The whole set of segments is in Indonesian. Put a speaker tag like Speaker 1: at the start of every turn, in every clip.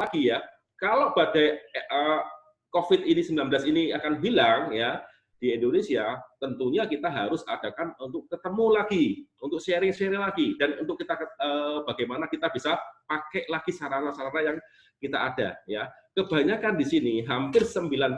Speaker 1: lagi ya, kalau badai COVID ini 19 ini akan hilang ya di Indonesia, tentunya kita harus adakan untuk ketemu lagi, untuk sharing-sharing lagi, dan untuk kita bagaimana kita bisa pakai lagi sarana-sarana yang kita ada ya. Kebanyakan di sini hampir 90%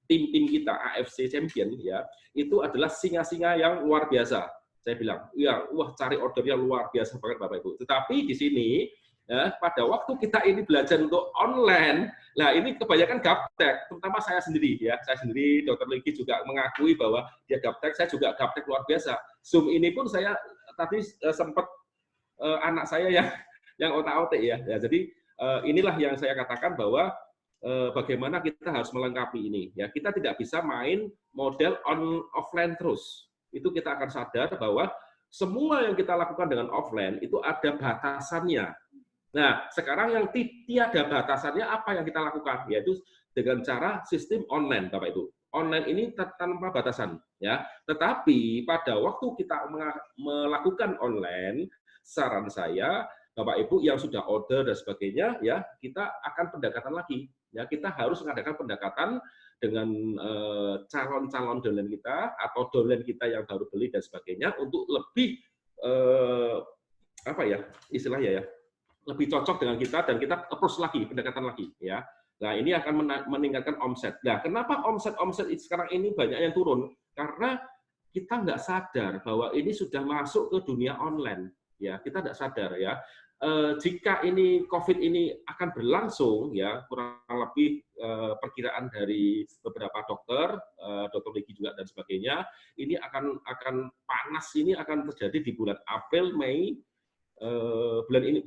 Speaker 1: tim-tim kita AFC Champion ya, itu adalah singa-singa yang luar biasa. Saya bilang, ya, wah cari ordernya luar biasa banget Bapak Ibu. Tetapi di sini ya, pada waktu kita ini belajar untuk online, nah ini kebanyakan gaptek, terutama saya sendiri ya, saya sendiri, Dr. Ligi juga mengakui bahwa dia gaptek, saya juga gaptek luar biasa. Zoom ini pun saya tadi sempat anak saya yang otak-otik ya, jadi inilah yang saya katakan bahwa bagaimana kita harus melengkapi ini ya, kita tidak bisa main model offline terus. Itu kita akan sadar bahwa semua yang kita lakukan dengan offline itu ada batasannya. Nah, sekarang yang tiada batasannya apa yang kita lakukan? Yaitu dengan cara sistem online, Bapak Ibu. Online ini tanpa batasan, ya. Tetapi pada waktu kita melakukan online, saran saya, Bapak Ibu yang sudah order dan sebagainya, ya, kita akan pendekatan lagi. Ya, kita harus mengadakan pendekatan dengan calon-calon downline kita atau downline kita yang baru beli dan sebagainya untuk lebih apa ya istilahnya ya, lebih cocok dengan kita dan kita approach lagi, pendekatan lagi ya. Nah, ini akan meningkatkan omset. Nah, kenapa omset sekarang ini banyak yang turun? Karena kita nggak sadar bahwa ini sudah masuk ke dunia online ya. Kita nggak sadar ya. Jika ini COVID ini akan berlangsung ya, kurang lebih perkiraan dari beberapa dokter, Dr. Ligi juga dan sebagainya, ini akan panas, ini akan terjadi di bulan April, Mei,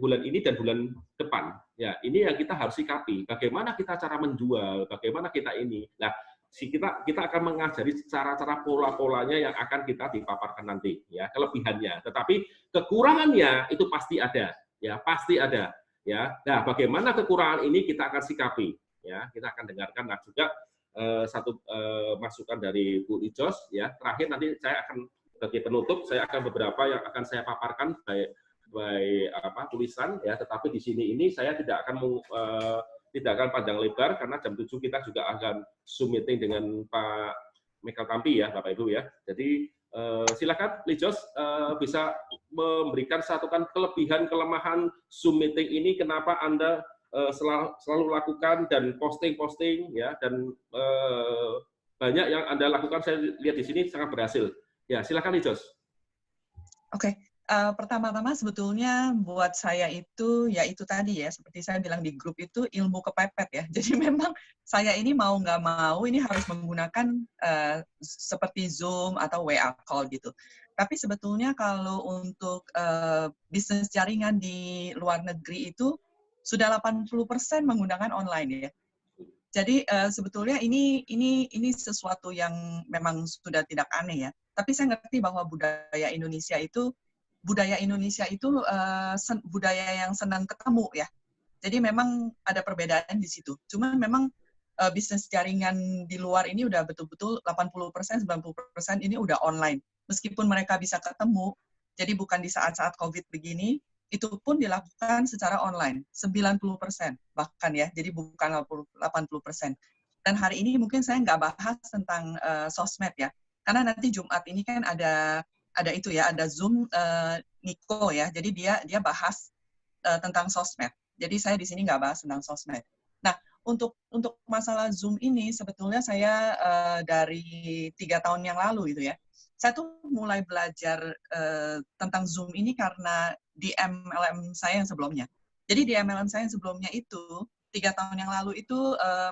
Speaker 1: bulan ini dan bulan depan. Ya, ini yang kita harus sikapi. Bagaimana kita cara menjual, bagaimana kita ini. Nah, kita akan mengajari cara-cara pola-polanya yang akan kita dipaparkan nanti, ya, kelebihannya. Tetapi kekurangannya itu pasti ada, ya, pasti ada, ya. Nah, bagaimana kekurangan ini kita akan sikapi, ya. Kita akan dengarkan juga satu masukan dari Bu Ijos, ya. Terakhir nanti saya akan sebagai penutup, saya akan beberapa yang akan saya paparkan baik tulisan ya, tetapi di sini ini saya tidak akan panjang lebar karena jam 7 kita juga akan Zoom meeting dengan Pak Michael Tampi ya, Bapak Ibu ya. Jadi silakan Lijos bisa memberikan satukan kelebihan kelemahan Zoom meeting ini, kenapa Anda selalu lakukan dan posting ya, dan banyak yang Anda lakukan saya lihat di sini sangat berhasil. Ya, silakan Lijos.
Speaker 2: Oke. Pertama-tama sebetulnya buat saya itu, ya itu tadi ya, seperti saya bilang di grup itu ilmu kepepet ya. Jadi memang saya ini mau nggak mau ini harus menggunakan seperti Zoom atau WA call gitu. Tapi sebetulnya kalau untuk bisnis jaringan di luar negeri itu sudah 80% menggunakan online ya. Jadi sebetulnya ini sesuatu yang memang sudah tidak aneh ya. Tapi saya ngerti bahwa budaya Indonesia itu budaya yang senang ketemu ya. Jadi memang ada perbedaan di situ. Cuman memang bisnis jaringan di luar ini udah betul-betul 80%, 90% ini udah online. Meskipun mereka bisa ketemu, jadi bukan di saat-saat COVID begini, itu pun dilakukan secara online. 90% bahkan ya, jadi bukan 80%. Dan hari ini mungkin saya nggak bahas tentang sosmed ya. Karena nanti Jumat ini kan ada itu ya, ada Zoom Niko ya, jadi dia bahas tentang sosmed. Jadi saya di sini nggak bahas tentang sosmed. Nah, untuk masalah Zoom ini sebetulnya saya dari 3 tahun yang lalu itu ya, saya tuh mulai belajar tentang Zoom ini karena di MLM saya yang sebelumnya. Jadi di MLM saya yang sebelumnya itu 3 tahun yang lalu itu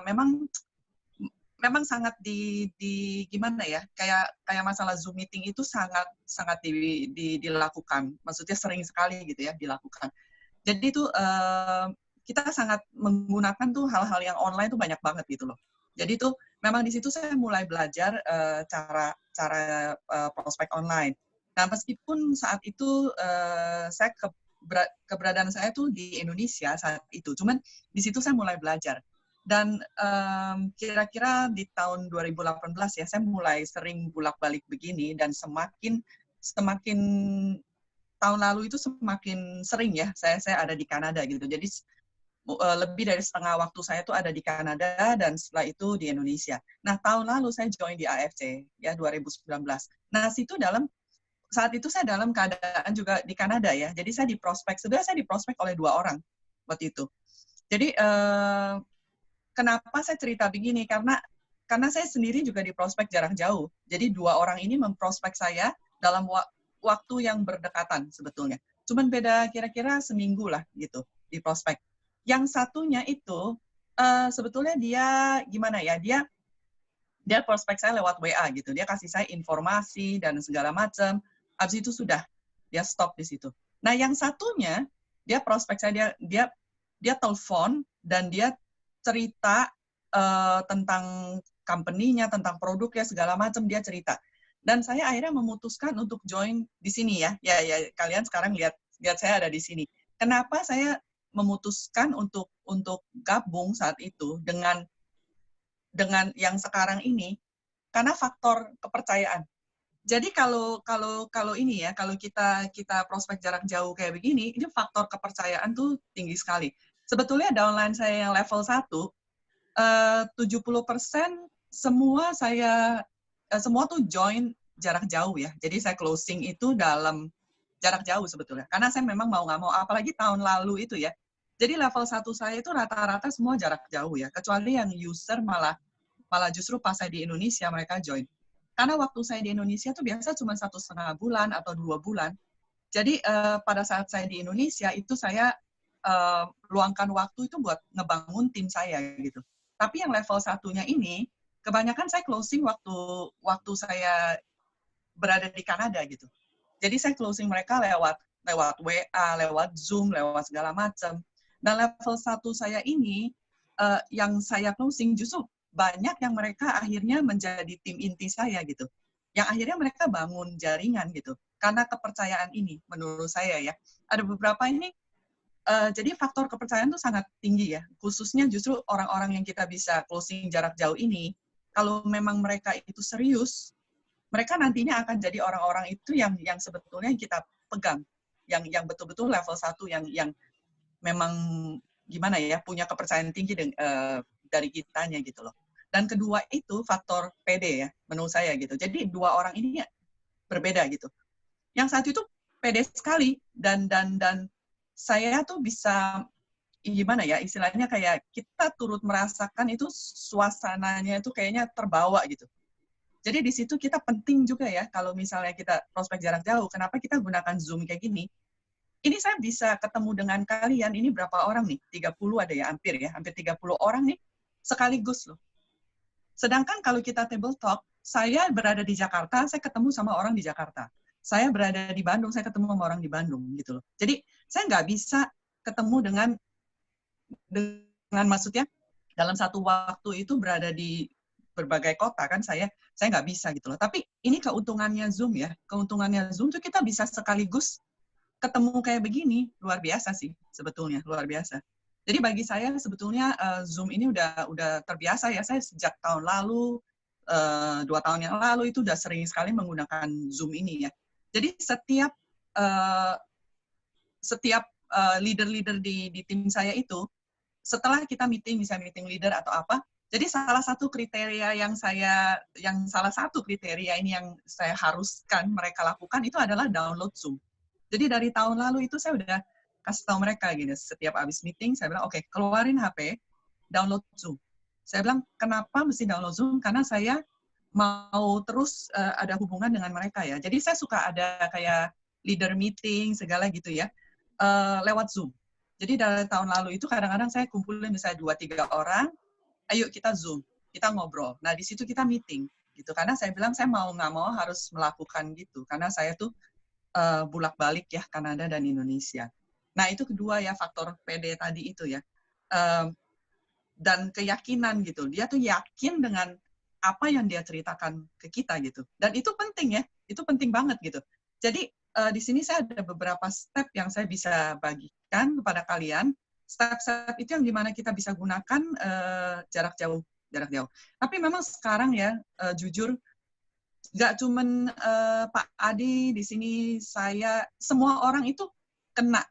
Speaker 2: memang sangat gimana ya, kayak masalah Zoom meeting itu sangat dilakukan, maksudnya sering sekali gitu ya dilakukan. Jadi itu kita sangat menggunakan tuh hal-hal yang online tuh banyak banget gitu loh. Jadi tuh memang di situ saya mulai belajar cara prospek online. Nah, meskipun saat itu saya keberadaan saya tuh di Indonesia saat itu, cuman di situ saya mulai belajar. Dan kira-kira di tahun 2018 ya, saya mulai sering bolak-balik begini, dan semakin tahun lalu itu semakin sering ya, saya ada di Kanada gitu. Jadi lebih dari setengah waktu saya itu ada di Kanada dan setelah itu di Indonesia. Nah, tahun lalu saya join di AFC ya 2019. Nah, saat itu saya dalam keadaan juga di Kanada ya. Jadi saya sebenarnya saya diprospek oleh 2 orang waktu itu. Jadi kenapa saya cerita begini? Karena saya sendiri juga diprospek jarak jauh. Jadi 2 orang ini memprospek saya dalam waktu yang berdekatan sebetulnya. Cuman beda kira-kira seminggu lah gitu di prospek. Yang satunya itu sebetulnya dia gimana ya? Dia prospek saya lewat WA gitu. Dia kasih saya informasi dan segala macam. Habis itu sudah dia stop di situ. Nah, yang satunya dia prospek saya dia telepon dan dia cerita tentang company-nya, tentang produknya segala macam dia cerita. Dan saya akhirnya memutuskan untuk join di sini ya. Ya kalian sekarang lihat saya ada di sini. Kenapa saya memutuskan untuk gabung saat itu dengan yang sekarang ini? Karena faktor kepercayaan. Jadi kalau ini ya, kalau kita prospek jarak jauh kayak begini, ini faktor kepercayaan tuh tinggi sekali. Sebetulnya downline saya yang level 1, 70% semua tuh join jarak jauh ya. Jadi saya closing itu dalam jarak jauh sebetulnya. Karena saya memang mau nggak mau, apalagi tahun lalu itu ya. Jadi level 1 saya itu rata-rata semua jarak jauh ya. Kecuali yang user malah justru pas saya di Indonesia mereka join. Karena waktu saya di Indonesia tuh biasa cuma 1,5 bulan atau 2 bulan. Jadi pada saat saya di Indonesia itu saya luangkan waktu itu buat ngebangun tim saya gitu. Tapi yang level 1-nya ini kebanyakan saya closing waktu saya berada di Kanada gitu. Jadi saya closing mereka lewat WA, lewat Zoom, lewat segala macam. Dan level 1 saya ini yang saya closing justru banyak yang mereka akhirnya menjadi tim inti saya gitu. Yang akhirnya mereka bangun jaringan gitu. Karena kepercayaan ini menurut saya ya. Ada beberapa ini jadi faktor kepercayaan itu sangat tinggi ya. Khususnya justru orang-orang yang kita bisa closing jarak jauh ini, kalau memang mereka itu serius, mereka nantinya akan jadi orang-orang itu yang sebetulnya kita pegang. Yang betul-betul level 1 yang memang gimana ya, punya kepercayaan tinggi dari kitanya gitu loh. Dan kedua itu faktor PD ya, menurut saya gitu. Jadi 2 orang ini ya berbeda gitu. Yang satu itu PD sekali dan saya tuh bisa gimana ya, istilahnya kayak kita turut merasakan itu suasananya itu kayaknya terbawa gitu. Jadi di situ kita penting juga ya, kalau misalnya kita prospek jarak jauh, kenapa kita gunakan Zoom kayak gini? Ini saya bisa ketemu dengan kalian, ini berapa orang nih? 30 ada ya, hampir 30 orang nih, sekaligus loh. Sedangkan kalau kita table talk, saya berada di Jakarta, saya ketemu sama orang di Jakarta. Saya berada di Bandung, saya ketemu sama orang di Bandung gitu loh. Jadi saya nggak bisa ketemu dengan maksudnya dalam satu waktu itu berada di berbagai kota kan saya nggak bisa gitu loh. Tapi ini keuntungannya Zoom ya. Keuntungannya Zoom tuh kita bisa sekaligus ketemu kayak begini, luar biasa sih sebetulnya, luar biasa. Jadi bagi saya sebetulnya Zoom ini udah terbiasa ya. Saya sejak tahun lalu 2 tahun yang lalu itu udah sering sekali menggunakan Zoom ini ya. Jadi setiap leader-leader di tim saya itu setelah kita meeting, misalnya meeting leader atau apa, jadi salah satu kriteria yang saya haruskan mereka lakukan itu adalah download Zoom. Jadi dari tahun lalu itu saya udah kasih tahu mereka gini, setiap habis meeting saya bilang, oke, keluarin HP, download Zoom. Saya bilang, kenapa mesti download Zoom? Karena saya mau terus ada hubungan dengan mereka ya. Jadi saya suka ada kayak leader meeting, segala gitu ya, lewat Zoom. Jadi dari tahun lalu itu kadang-kadang saya kumpulin misalnya 2-3 orang, ayo kita Zoom, kita ngobrol. Nah di situ kita meeting gitu. Karena saya bilang saya mau nggak mau harus melakukan gitu. Karena saya tuh bulak-balik ya Kanada dan Indonesia. Nah itu kedua ya faktor PD tadi itu ya. Dan keyakinan gitu. Dia tuh yakin dengan apa yang dia ceritakan ke kita gitu. Dan itu penting ya. Itu penting banget gitu. Jadi di sini saya ada beberapa step yang saya bisa bagikan kepada kalian. Step-step itu yang dimana kita bisa gunakan jarak jauh. Tapi memang sekarang ya, jujur, nggak cuman Pak Adi di sini, saya, semua orang itu kena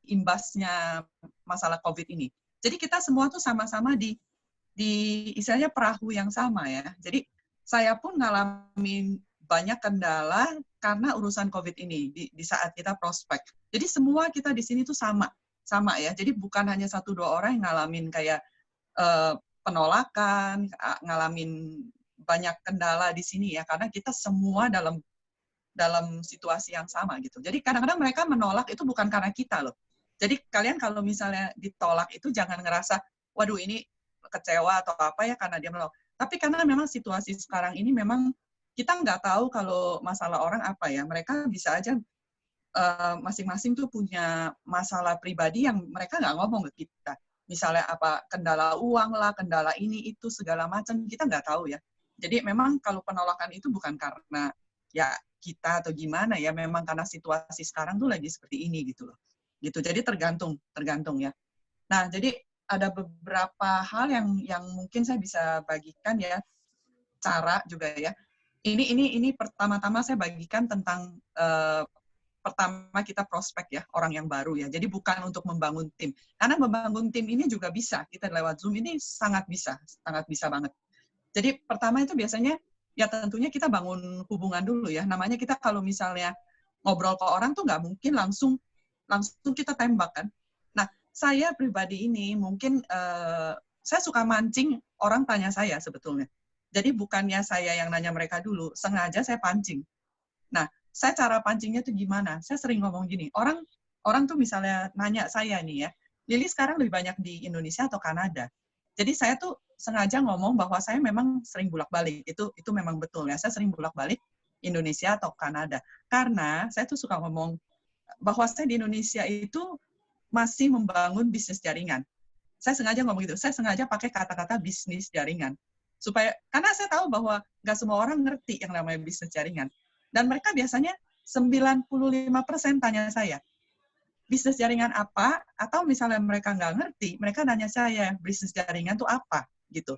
Speaker 2: imbasnya masalah COVID ini. Jadi kita semua tuh sama-sama di istilahnya perahu yang sama ya. Jadi saya pun ngalamin banyak kendala karena urusan COVID ini di saat kita prospek. Jadi semua kita di sini tuh sama ya. Jadi bukan hanya 1-2 orang yang ngalamin kayak penolakan, ngalamin banyak kendala di sini ya, karena kita semua dalam situasi yang sama gitu. Jadi kadang-kadang mereka menolak itu bukan karena kita loh. Jadi kalian kalau misalnya ditolak itu jangan ngerasa, waduh ini kecewa atau apa ya karena dia menolak. Tapi karena memang situasi sekarang ini memang kita nggak tahu kalau masalah orang apa ya. Mereka bisa aja masing-masing tuh punya masalah pribadi yang mereka nggak ngomong ke kita. Misalnya apa, kendala uang lah, kendala ini, itu, segala macam, kita nggak tahu ya. Jadi memang kalau penolakan itu bukan karena ya kita atau gimana ya, memang karena situasi sekarang tuh lagi seperti ini gitu loh. Gitu. Jadi tergantung ya. Nah, jadi ada beberapa hal yang mungkin saya bisa bagikan ya, cara juga ya. Ini pertama-tama saya bagikan tentang pertama kita prospek ya, orang yang baru ya. Jadi bukan untuk membangun tim. Karena membangun tim ini juga bisa, kita lewat Zoom ini sangat bisa banget. Jadi pertama itu biasanya ya tentunya kita bangun hubungan dulu ya. Namanya kita kalau misalnya ngobrol ke orang tuh nggak mungkin langsung kita tembak kan. Nah, saya pribadi ini mungkin saya suka mancing orang tanya saya sebetulnya. Jadi bukannya saya yang nanya mereka dulu, sengaja saya pancing. Nah, saya cara pancingnya tuh gimana? Saya sering ngomong gini, orang tuh misalnya nanya saya nih ya, Lily sekarang lebih banyak di Indonesia atau Kanada? Jadi saya tuh sengaja ngomong bahwa saya memang sering bolak-balik. Itu memang betul ya, saya sering bolak-balik Indonesia atau Kanada. Karena saya tuh suka ngomong bahwa saya di Indonesia itu masih membangun bisnis jaringan. Saya sengaja ngomong gitu, saya sengaja pakai kata-kata bisnis jaringan. Karena saya tahu bahwa nggak semua orang ngerti yang namanya bisnis jaringan. Dan mereka biasanya 95% tanya saya, bisnis jaringan apa? Atau misalnya mereka nggak ngerti, mereka nanya saya, bisnis jaringan itu apa? Gitu.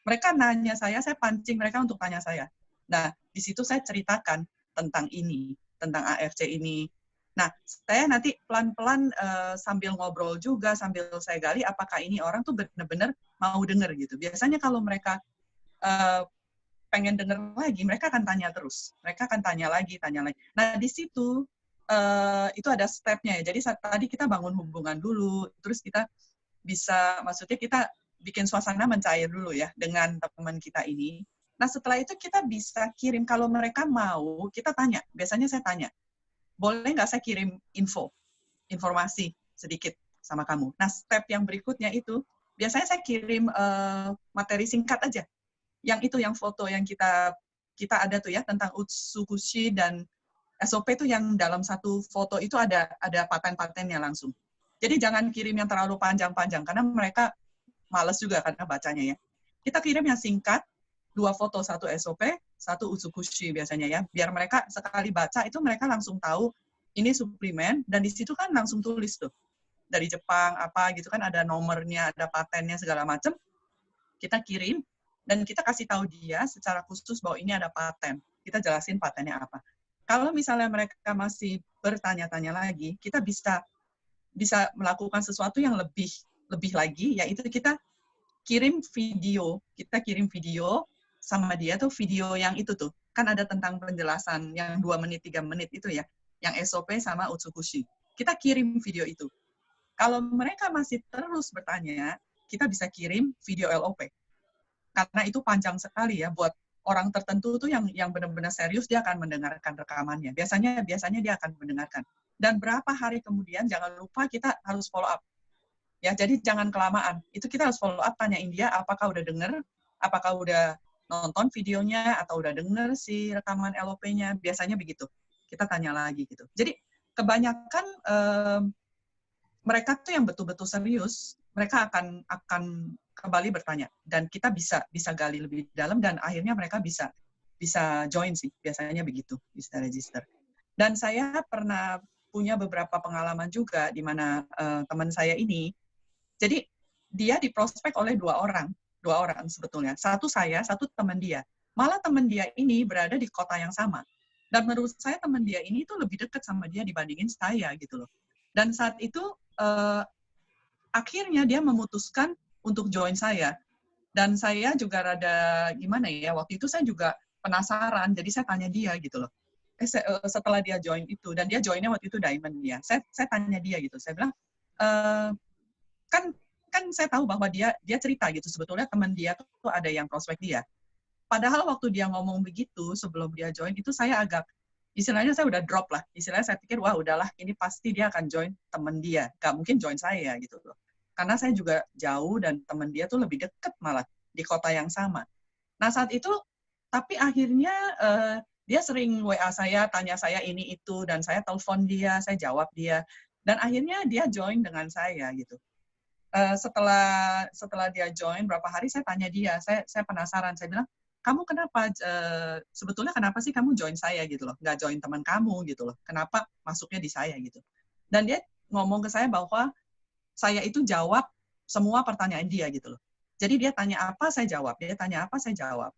Speaker 2: Mereka nanya saya pancing mereka untuk tanya saya. Nah, di situ saya ceritakan tentang ini, tentang AFC ini. Nah, saya nanti pelan-pelan sambil ngobrol juga, sambil saya gali, apakah ini orang tuh benar-benar mau dengar gitu. Biasanya kalau mereka pengen dengar lagi, mereka akan tanya terus. Mereka akan tanya lagi. Nah, di situ itu ada step-nya ya. Jadi tadi kita bangun hubungan dulu, terus kita bisa, maksudnya kita bikin suasana mencair dulu ya dengan teman kita ini. Nah, setelah itu kita bisa kirim, kalau mereka mau, kita tanya. Biasanya saya tanya, boleh nggak saya kirim informasi sedikit sama kamu? Nah, step yang berikutnya itu, biasanya saya kirim materi singkat aja. Yang foto yang kita ada tuh ya, tentang Utsukushi dan SOP itu yang dalam satu foto itu ada paten-patennya langsung. Jadi jangan kirim yang terlalu panjang-panjang, karena mereka males juga karena bacanya ya. Kita kirim yang singkat, 2 foto, 1 SOP, 1 Utsukushi biasanya ya. Biar mereka sekali baca itu mereka langsung tahu ini suplemen, dan di situ kan langsung tulis tuh. Dari Jepang, apa gitu kan, ada nomornya, ada patennya, segala macam. Kita kirim, dan kita kasih tahu dia secara khusus bahwa ini ada paten. Kita jelasin patennya apa. Kalau misalnya mereka masih bertanya-tanya lagi, kita bisa melakukan sesuatu yang lebih lagi, yaitu kita kirim video. Kita kirim video sama dia tuh, video yang itu tuh. Kan ada tentang penjelasan yang 2 menit, 3 menit itu ya, yang SOP sama Utsukushi. Kita kirim video itu. Kalau mereka masih terus bertanya, kita bisa kirim video LOP. Karena itu panjang sekali ya, buat orang tertentu tuh yang benar-benar serius, dia akan mendengarkan rekamannya. Biasanya dia akan mendengarkan. Dan berapa hari kemudian, jangan lupa kita harus follow up. Ya, jadi jangan kelamaan. Itu kita harus follow up, tanyain dia apakah udah dengar, apakah udah nonton videonya, atau udah dengar si rekaman LOP-nya. Biasanya begitu. Kita tanya lagi gitu. Jadi kebanyakan mereka tuh yang betul-betul serius, mereka akan kembali bertanya, dan kita bisa gali lebih dalam, dan akhirnya mereka bisa join sih, biasanya begitu, bisa register. Dan saya pernah punya beberapa pengalaman juga di mana teman saya ini, jadi dia diprospek oleh dua orang sebetulnya, satu saya, satu teman dia. Malah teman dia ini berada di kota yang sama, dan menurut saya teman dia ini tuh lebih dekat sama dia dibandingin saya gitu loh. Dan saat itu akhirnya dia memutuskan untuk join saya. Dan saya juga rada gimana ya, waktu itu saya juga penasaran, jadi saya tanya dia gitu loh. Setelah dia join itu, dan dia joinnya waktu itu Diamond ya, saya tanya dia gitu, saya bilang, kan saya tahu bahwa dia cerita gitu, sebetulnya teman dia tuh ada yang prospek dia. Padahal waktu dia ngomong begitu, sebelum dia join, itu saya agak, istilahnya saya udah drop lah. Istilahnya saya pikir, wah udahlah, ini pasti dia akan join teman dia. Gak mungkin join saya gitu loh. Karena saya juga jauh dan teman dia tuh lebih deket malah di kota yang sama. Nah saat itu, tapi akhirnya dia sering WA saya, tanya saya ini itu, dan saya telepon dia, saya jawab dia. Dan akhirnya dia join dengan saya gitu. Setelah dia join berapa hari, saya tanya dia, saya penasaran, saya bilang, kamu kenapa, sebetulnya kenapa sih kamu join saya gitu loh, nggak join teman kamu gitu loh, kenapa masuknya di saya gitu. Dan dia ngomong ke saya bahwa saya itu jawab semua pertanyaan dia gitu loh. Jadi dia tanya apa, saya jawab. Dia tanya apa, saya jawab.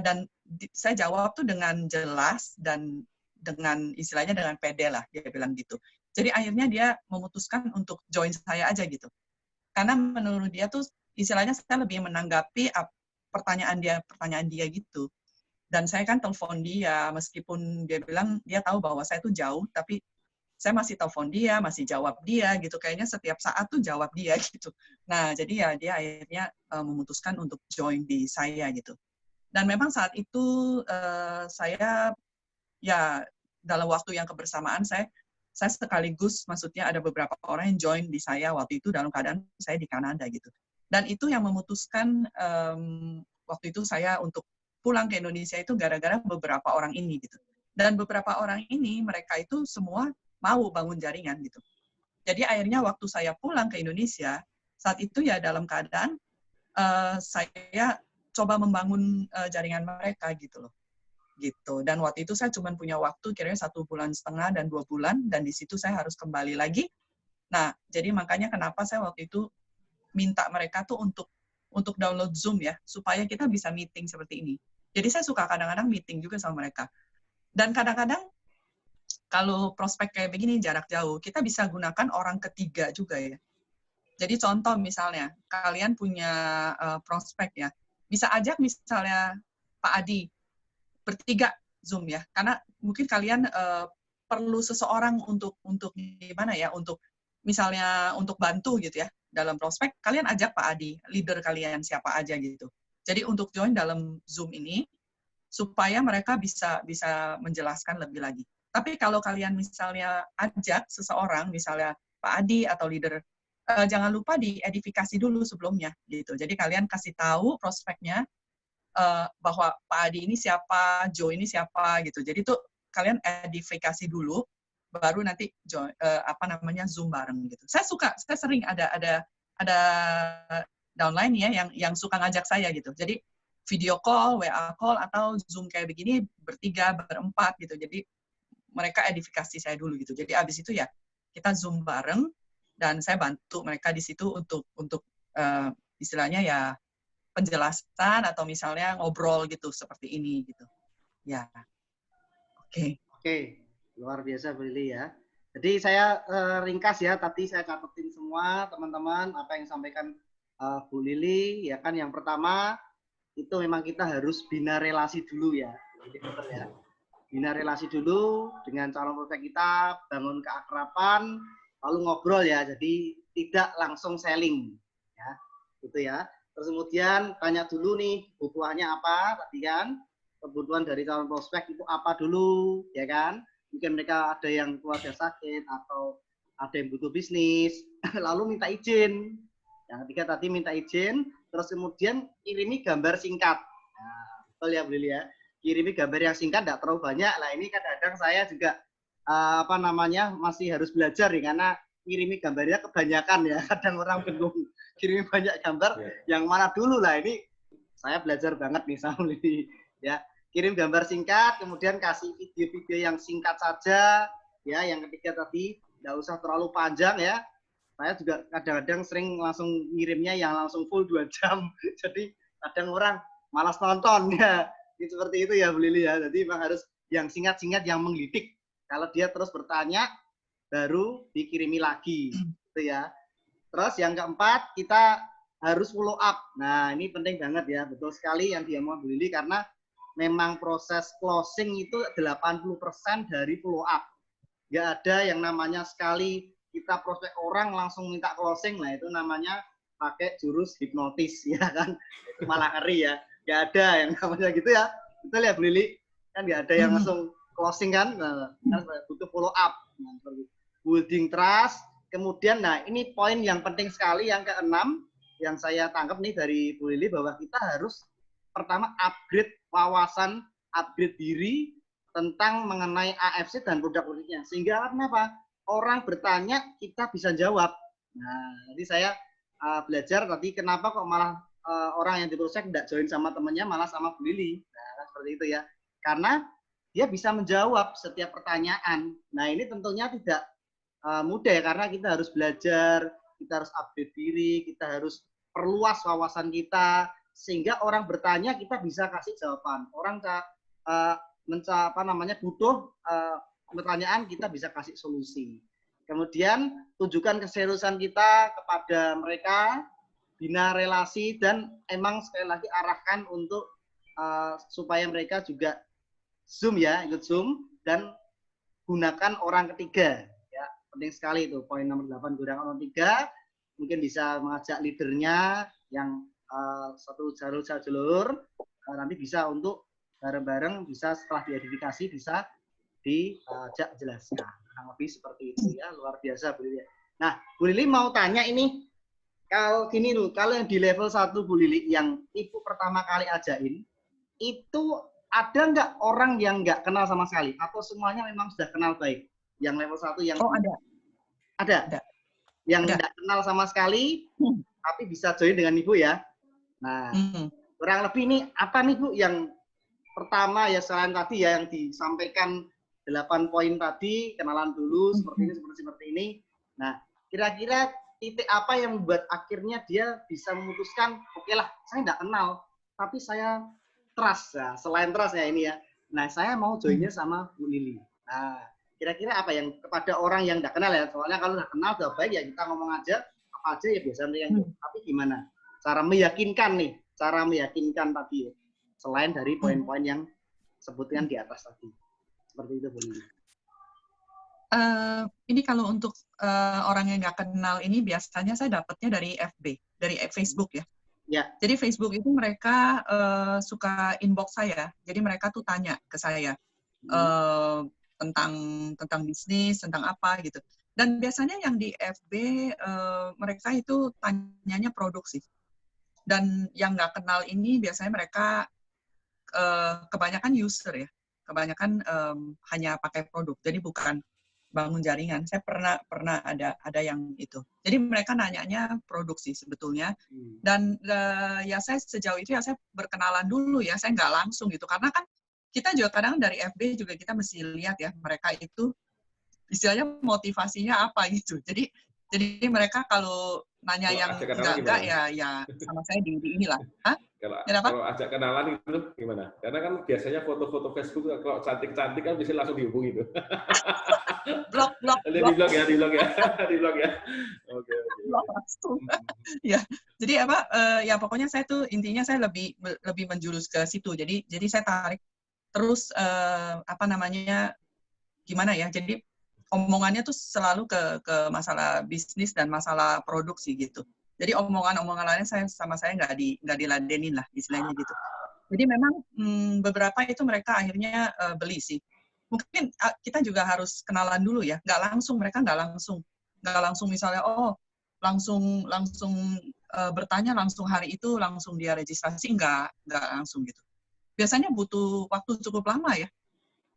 Speaker 2: Dan saya jawab tuh dengan jelas dan dengan istilahnya dengan pede lah, dia bilang gitu. Jadi akhirnya dia memutuskan untuk join saya aja gitu. Karena menurut dia tuh istilahnya saya lebih menanggapi pertanyaan dia gitu. Dan saya kan telepon dia, meskipun dia bilang dia tahu bahwa saya tuh jauh, tapi saya masih telepon dia, masih jawab dia gitu. Kayaknya setiap saat tuh jawab dia gitu. Nah, jadi ya dia akhirnya memutuskan untuk join di saya gitu. Dan memang saat itu saya ya dalam waktu yang kebersamaan saya sekaligus maksudnya ada beberapa orang yang join di saya waktu itu dalam keadaan saya di Kanada gitu. Dan itu yang memutuskan waktu itu saya untuk pulang ke Indonesia itu gara-gara beberapa orang ini gitu. Dan beberapa orang ini mereka itu semua mau bangun jaringan gitu. Jadi akhirnya waktu saya pulang ke Indonesia, saat itu ya dalam keadaan saya coba membangun jaringan mereka gitu loh. Gitu. Dan waktu itu saya cuma punya waktu kira-kira 1,5 bulan dan 2 bulan, dan di situ saya harus kembali lagi. Nah, jadi makanya kenapa saya waktu itu minta mereka tuh untuk download Zoom ya, supaya kita bisa meeting seperti ini. Jadi saya suka kadang-kadang meeting juga sama mereka. Dan kadang-kadang kalau prospek kayak begini jarak jauh, kita bisa gunakan orang ketiga juga ya. Jadi contoh misalnya, kalian punya prospek ya, bisa ajak misalnya Pak Adi, bertiga Zoom ya, karena mungkin kalian perlu seseorang untuk gimana ya, untuk misalnya untuk bantu gitu ya, dalam prospek, kalian ajak Pak Adi, leader kalian siapa aja gitu. Jadi untuk join dalam Zoom ini, supaya mereka bisa menjelaskan lebih lagi. Tapi kalau kalian misalnya ajak seseorang, misalnya Pak Adi atau leader, jangan lupa diedifikasi dulu sebelumnya gitu. Jadi kalian kasih tahu prospeknya bahwa Pak Adi ini siapa, Joe ini siapa gitu. Jadi tuh kalian edifikasi dulu, baru nanti Zoom bareng gitu. Saya sering ada downline ya yang suka ngajak saya gitu. Jadi video call, WA call atau Zoom kayak begini bertiga, berempat gitu. Jadi mereka edifikasi saya dulu gitu. Jadi abis itu ya kita Zoom bareng dan saya bantu mereka di situ untuk istilahnya ya penjelasan atau misalnya ngobrol gitu seperti ini gitu. Ya. Oke.
Speaker 3: Oke, luar biasa Bu Lili ya. Jadi saya ringkas ya, tadi saya catetin semua teman-teman apa yang disampaikan Bu Lili ya kan. Yang pertama itu memang kita harus bina relasi dulu ya. Jadi betul ya. Bina relasi dulu dengan calon prospek kita, bangun keakraban, lalu ngobrol ya. Jadi tidak langsung selling ya. Gitu ya. Terus kemudian tanya dulu nih kebutuhannya apa tadi kan. Kebutuhan dari calon prospek itu apa dulu ya kan. Mungkin mereka ada yang keluarga sakit atau ada yang butuh bisnis, lalu minta izin. Yang ketiga tadi minta izin, terus kemudian kirimi gambar singkat. Nah, betul ya Bu Lili ya. Kirimi gambar yang singkat, tidak terlalu banyak. Nah ini kadang-kadang saya juga masih harus belajar ya, karena kirimi gambarnya kebanyakan ya. Kadang orang bingung kirimi banyak gambar, yang mana dulu lah. Ini saya belajar banget nih sama Bu Lili ya. Kirim gambar singkat, kemudian kasih video-video yang singkat saja ya. Yang ketiga tadi tidak usah terlalu panjang ya. Saya juga kadang-kadang sering langsung ngirimnya yang langsung full 2 jam. Jadi kadang orang malas nonton ya. Seperti itu ya Bu Lili ya. Jadi memang harus yang singkat-singkat yang menggelitik. Kalau dia terus bertanya baru dikirimi lagi gitu ya. Terus yang keempat, kita harus follow up. Nah, ini penting banget ya, betul sekali yang dia mau Bu Lili, karena memang proses closing itu 80% dari follow up. Nggak ada yang namanya sekali kita prospek orang langsung minta closing, nah itu namanya pakai jurus hipnotis, ya kan? Itu malah ngeri ya. Nggak ada yang namanya gitu ya. Betul ya Bu Lili? Kan nggak ada yang langsung closing kan? Nah, butuh follow up. Nah, building trust. Kemudian, nah ini poin yang penting sekali, yang keenam, yang saya tangkap nih dari Bu Lili, bahwa kita harus pertama upgrade wawasan, upgrade diri tentang mengenai AFC dan produk-produknya. Sehingga kenapa? Orang bertanya, kita bisa jawab. Nah, jadi saya belajar tadi kenapa kok malah orang yang di Prosek tidak join sama temannya, malah sama Bu Lili. Nah, seperti itu ya. Karena dia bisa menjawab setiap pertanyaan. Nah, ini tentunya tidak mudah ya, karena kita harus belajar, kita harus update diri, kita harus perluas wawasan kita, sehingga orang bertanya kita bisa kasih jawaban. Orang butuh pertanyaan, kita bisa kasih solusi. Kemudian tunjukkan keseriusan kita kepada mereka, bina relasi, dan emang sekali lagi arahkan untuk supaya mereka juga Zoom ya, ikut Zoom, dan gunakan orang ketiga. Penting sekali itu, poin nomor 8, gunakan orang ketiga. Mungkin bisa mengajak leadernya yang satu jalur, nanti bisa untuk bareng-bareng, bisa setelah diidentifikasi, bisa diajak jelaskan. Kurang lebih seperti itu ya, luar biasa Bu Lili. Nah, Bu Lili mau tanya ini, kalau gini dulu, kalau yang di level 1 Bu Lili, yang Ibu pertama kali ajain, itu ada nggak orang yang nggak kenal sama sekali? Atau semuanya memang sudah kenal baik? Yang level 1 yang ada. Yang tidak kenal sama sekali, tapi bisa join dengan Ibu ya. Nah, kurang lebih ini apa nih Bu yang pertama ya, selain tadi ya yang disampaikan 8 poin tadi, kenalan dulu seperti ini. Nah, kira-kira titik apa yang membuat akhirnya dia bisa memutuskan, oke lah, saya tidak kenal, tapi saya trust ya, selain trust ya ini ya. Nah, saya mau joinnya sama Bu Lili. Nah, kira-kira apa yang kepada orang yang tidak kenal ya, soalnya kalau sudah kenal sudah baik ya kita ngomong aja, apa aja ya biasa yang tapi gimana cara meyakinkan tadi ya, selain dari poin-poin yang sebutkan di atas tadi, seperti itu Bu Lili.
Speaker 2: Ini kalau untuk orang yang nggak kenal ini biasanya saya dapatnya dari FB, dari Facebook ya. Ya. Jadi Facebook itu mereka suka inbox saya, jadi mereka tuh tanya ke saya tentang bisnis, tentang apa gitu. Dan biasanya yang di FB mereka itu tanyanya produk sih. Dan yang nggak kenal ini biasanya mereka kebanyakan user ya, kebanyakan hanya pakai produk. Jadi bukan bangun jaringan. Saya pernah ada yang itu. Jadi mereka nanyanya produk sih sebetulnya. Dan ya saya sejauh itu ya saya berkenalan dulu ya, saya nggak langsung gitu. Karena kan kita juga kadang dari FB juga kita mesti lihat ya mereka itu istilahnya motivasinya apa gitu. Jadi mereka kalau nanya yang enggak ya sama saya di inilah. Hah?
Speaker 1: Kalau ajak kenalan itu gimana? Karena kan biasanya foto-foto Facebook kalau cantik-cantik kan bisa langsung dihubungi itu.
Speaker 2: Blok.
Speaker 1: Di blog ya. Oke.
Speaker 2: Blok langsung. Ya. Jadi apa? Ya pokoknya saya tuh intinya saya lebih menjurus ke situ. Jadi saya tarik terus gimana ya? Jadi omongannya tuh selalu ke masalah bisnis dan masalah produksi gitu. Jadi omongan-omongan lainnya sama saya nggak diladenin lah istilahnya gitu. Jadi memang beberapa itu mereka akhirnya beli sih. Mungkin kita juga harus kenalan dulu ya. Mereka nggak langsung misalnya langsung bertanya langsung hari itu langsung dia registrasi, nggak langsung gitu. Biasanya butuh waktu cukup lama ya.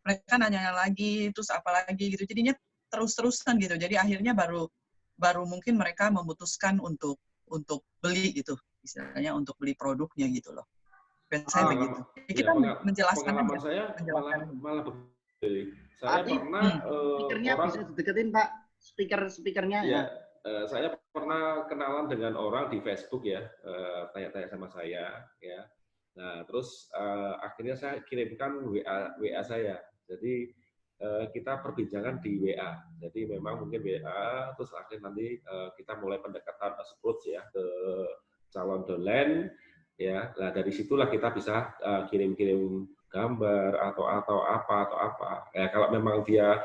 Speaker 2: Mereka nanya lagi, terus apa lagi gitu. Jadinya terus-terusan gitu. Jadi akhirnya baru mungkin mereka memutuskan untuk beli gitu. Istilahnya untuk beli produknya gitu loh. Biasanya begitu. Jadi kita menjelaskan aja.
Speaker 1: Saya malah begitu. Saya pernah
Speaker 3: speakernya bisa dideketin Pak. Speakernya
Speaker 1: ya. Saya pernah kenalan dengan orang di Facebook ya. Tanya-tanya sama saya ya. Nah, terus akhirnya saya kirimkan WA saya. Jadi kita perbincangan di WA. Jadi memang mungkin WA, terus akhirnya nanti kita mulai pendekatan approach ya ke calon dolen, ya. Nah dari situlah kita bisa kirim-kirim gambar atau apa. Ya kalau memang dia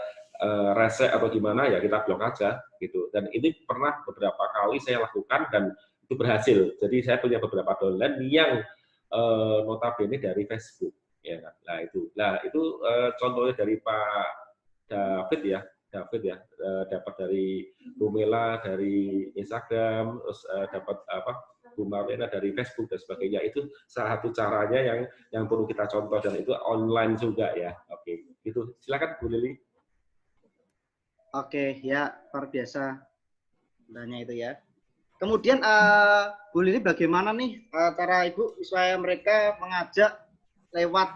Speaker 1: rese atau gimana ya kita blok aja gitu. Dan ini pernah beberapa kali saya lakukan dan itu berhasil. Jadi saya punya beberapa dolen yang notabene dari Facebook. Ya, nah itu contohnya dari Pak David ya, dapat dari Bu Mela dari Instagram, terus dapat Bu Marlena dari Facebook dan sebagainya. Itu salah satu caranya yang perlu kita contoh dan itu online juga ya. Oke, itu silakan Bu Lili.
Speaker 3: Oke, ya luar biasa tanya itu ya. Kemudian Bu Lili bagaimana nih cara Ibu supaya mereka mengajak lewat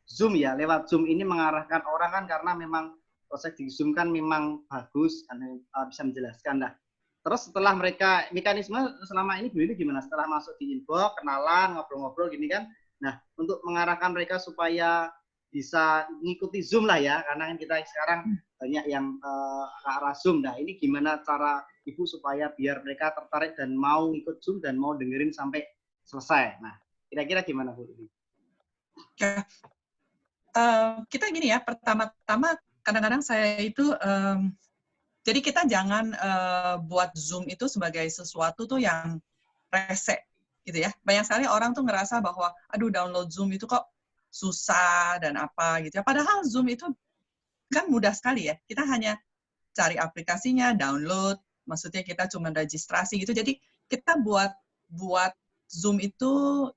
Speaker 3: Zoom ya, lewat Zoom ini mengarahkan orang kan karena memang proses di Zoom kan memang bagus karena bisa menjelaskan lah. Terus setelah mereka mekanisme selama ini Bu Lili gimana? Setelah masuk di inbox, kenalan, ngobrol-ngobrol gini kan. Nah, untuk mengarahkan mereka supaya bisa mengikuti Zoom lah ya, karena kan kita sekarang banyak yang ke arah Zoom. Nah, ini gimana cara Ibu supaya biar mereka tertarik dan mau ikut Zoom dan mau dengerin sampai selesai. Nah, kira-kira gimana Bu Lili?
Speaker 2: Ya. Kita gini ya, pertama-tama kadang-kadang saya itu, jadi kita jangan buat Zoom itu sebagai sesuatu tuh yang rese, gitu ya. Banyak sekali orang tuh ngerasa bahwa, aduh download Zoom itu kok susah dan apa gitu ya. Padahal Zoom itu kan mudah sekali ya. Kita hanya cari aplikasinya, download, maksudnya kita cuma registrasi gitu. Jadi kita buat Zoom itu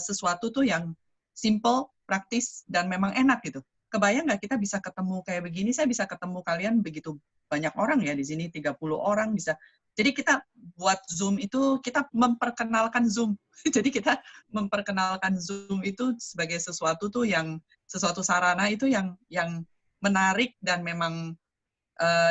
Speaker 2: sesuatu tuh yang simple, praktis, dan memang enak gitu. Kebayang nggak kita bisa ketemu kayak begini? Saya bisa ketemu kalian begitu banyak orang ya di sini, 30 orang bisa. Jadi kita buat Zoom itu, kita memperkenalkan Zoom. Jadi kita memperkenalkan Zoom itu sebagai sesuatu tuh yang, sesuatu sarana itu yang menarik dan memang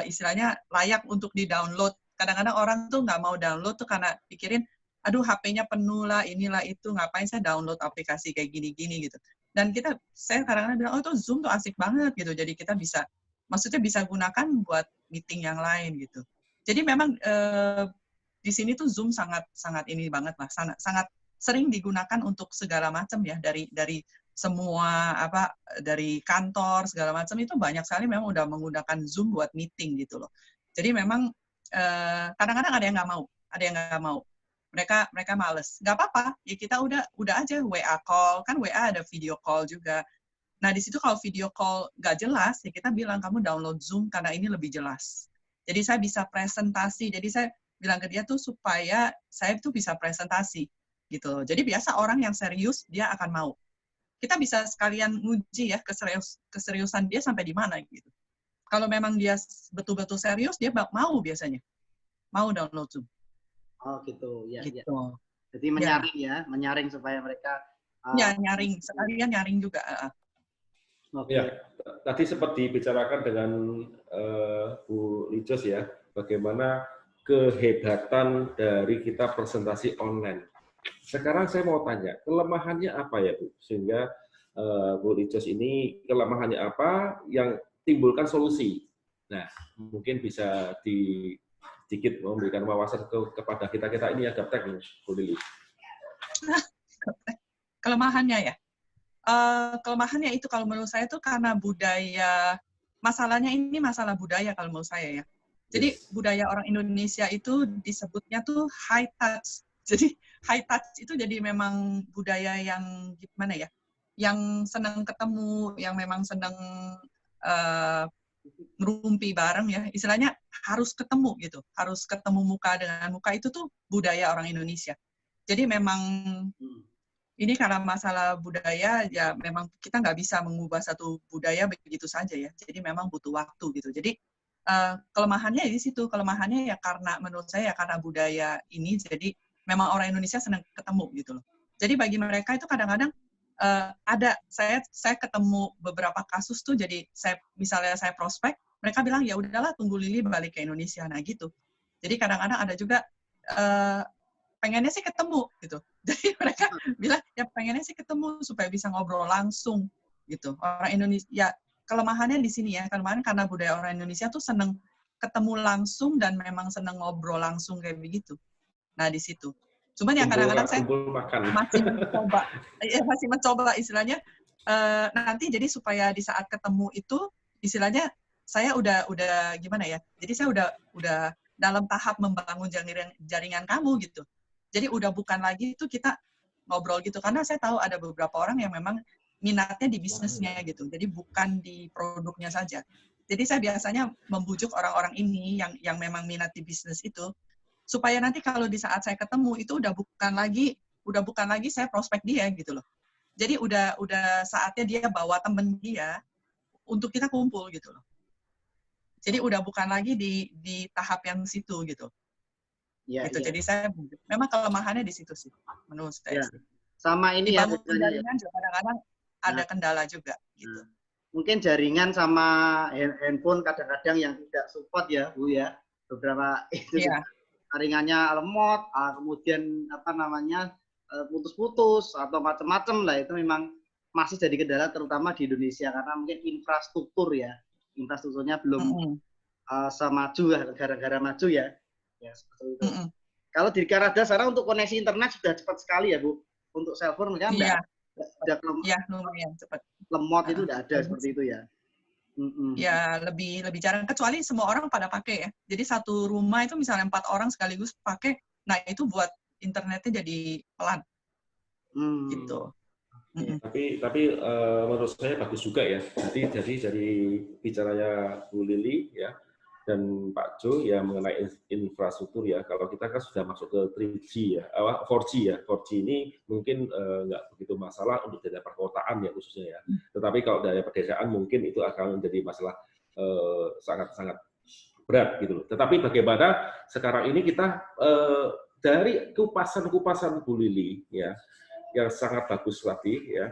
Speaker 2: istilahnya layak untuk di-download. Kadang-kadang orang tuh nggak mau download tuh karena pikirin, aduh HP-nya penuh lah, inilah itu, ngapain saya download aplikasi kayak gini-gini gitu. Dan saya kadang-kadang bilang, oh itu Zoom tuh asik banget gitu, jadi kita bisa, maksudnya bisa gunakan buat meeting yang lain gitu. Jadi memang di sini tuh Zoom sangat ini banget lah, sangat sering digunakan untuk segala macam ya, dari semua dari kantor segala macam itu banyak sekali memang udah menggunakan Zoom buat meeting gitu loh. Jadi memang kadang-kadang ada yang nggak mau. Mereka males. Nggak apa-apa, ya kita udah aja WA call, kan WA ada video call juga. Nah, di situ kalau video call nggak jelas, ya kita bilang kamu download Zoom karena ini lebih jelas. Jadi saya bisa presentasi, jadi saya bilang ke dia tuh supaya saya tuh bisa presentasi gitu. Jadi biasa orang yang serius, dia akan mau. Kita bisa sekalian nguji ya keseriusan dia sampai di mana gitu. Kalau memang dia betul-betul serius, dia mau biasanya. Mau download Zoom.
Speaker 3: Oh gitu, ya.
Speaker 2: Gitu.
Speaker 3: Ya. Jadi menyaring ya, menyaring supaya mereka
Speaker 2: ya nyaring, sekalian nyaring juga.
Speaker 1: Okay. Ya, tadi seperti dibicarakan dengan Bu Lijos ya, bagaimana kehebatan dari kita presentasi online. Sekarang saya mau tanya, kelemahannya apa ya Bu? Sehingga Bu Lijos ini kelemahannya apa yang timbulkan solusi. Nah, mungkin bisa sedikit memberikan wawasan kepada kita ini agak teknis, Bu Lili.
Speaker 2: Kelemahannya ya? Kelemahannya itu kalau menurut saya itu karena budaya, masalahnya ini masalah budaya kalau menurut saya ya. Jadi budaya orang Indonesia itu disebutnya tuh high touch. Jadi high touch itu jadi memang budaya yang gimana ya? Yang senang ketemu, yang memang senang merumpi bareng ya, istilahnya harus ketemu gitu, harus ketemu muka dengan muka, itu tuh budaya orang Indonesia. Jadi memang ini karena masalah budaya ya, memang kita nggak bisa mengubah satu budaya begitu saja ya, jadi memang butuh waktu gitu. Jadi kelemahannya di situ, kelemahannya ya karena menurut saya ya karena budaya ini, jadi memang orang Indonesia senang ketemu gitu loh. Jadi bagi mereka itu kadang-kadang ada, saya ketemu beberapa kasus tuh, jadi misalnya saya prospek, mereka bilang ya udahlah tunggu Lili balik ke Indonesia, nah gitu. Jadi kadang-kadang ada juga pengennya sih ketemu gitu. Jadi mereka bilang ya pengennya sih ketemu supaya bisa ngobrol langsung gitu. Orang Indonesia ya, kelemahannya di sini ya, kelemahan karena budaya orang Indonesia tuh seneng ketemu langsung dan memang seneng ngobrol langsung kayak begitu. Nah di situ. Cuman ya kadang-kadang saya
Speaker 1: makan.
Speaker 2: masih mencoba istilahnya nanti jadi supaya di saat ketemu itu istilahnya saya udah gimana ya? Jadi saya udah dalam tahap membangun jaringan kamu gitu. Jadi udah bukan lagi itu kita ngobrol gitu karena saya tahu ada beberapa orang yang memang minatnya di bisnisnya gitu. Jadi bukan di produknya saja. Jadi saya biasanya membujuk orang-orang ini yang memang minat di bisnis itu supaya nanti kalau di saat saya ketemu itu udah bukan lagi saya prospek dia gitu loh. Jadi udah saatnya dia bawa temen dia untuk kita kumpul gitu loh. Jadi udah bukan lagi di tahap yang situ gitu.
Speaker 3: Ya,
Speaker 2: gitu.
Speaker 3: ya.
Speaker 2: Jadi saya memang kelemahannya di situ sih menurut saya.
Speaker 3: Ya. Sama ini ya.
Speaker 2: Jaringan juga kadang-kadang ada kendala juga gitu.
Speaker 3: Mungkin jaringan sama handphone kadang-kadang yang tidak support ya Bu ya. Beberapa itu jaringannya lemot, kemudian apa namanya putus-putus atau macam-macam lah, itu memang masih jadi kendala terutama di Indonesia karena mungkin infrastrukturnya belum semaju ya negara-negara maju ya. Ya seperti itu. Kalau di Kanada sana untuk koneksi internet sudah cepat sekali ya Bu. Untuk cellphone kan
Speaker 2: lumayan cepat.
Speaker 3: Lemot itu tidak ada seperti itu ya.
Speaker 2: Ya lebih jarang, kecuali semua orang pada pakai ya. Jadi satu rumah itu misalnya 4 orang sekaligus pakai, nah itu buat internetnya jadi pelan. Gitu.
Speaker 1: Tapi menurut saya bagus juga ya. Jadi dari bicaranya Bu Lili ya dan Pak Jo ya mengenai infrastruktur ya. Kalau kita kan sudah masuk ke 3G ya, 4G ya. 4G ini mungkin nggak begitu masalah untuk daerah perkotaan ya khususnya ya. Tetapi kalau daerah pedesaan mungkin itu akan menjadi masalah sangat-sangat berat gitu loh. Tetapi bagaimana sekarang ini kita dari kupasan Bu Lili ya yang sangat bagus tadi ya,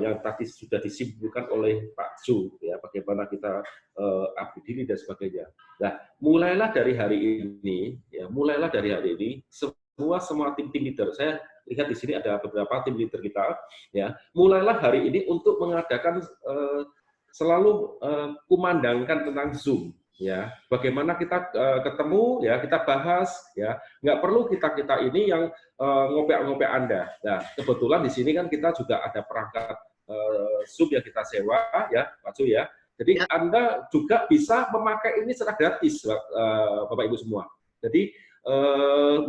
Speaker 1: yang tadi sudah disimpulkan oleh Pak Jo ya, bagaimana kita abdi diri dan sebagainya. Nah, mulailah dari hari ini semua tim leader, saya lihat di sini ada beberapa tim leader kita ya, mulailah hari ini untuk mengadakan selalu kumandangkan tentang Zoom ya, bagaimana kita ketemu ya, kita bahas ya, nggak perlu kita ini yang ngopek Anda. Nah, kebetulan di sini kan kita juga ada perangkat Zoom yang kita sewa ya, Pak Jo ya. Jadi Anda juga bisa memakai ini secara gratis, Bapak Ibu semua. Jadi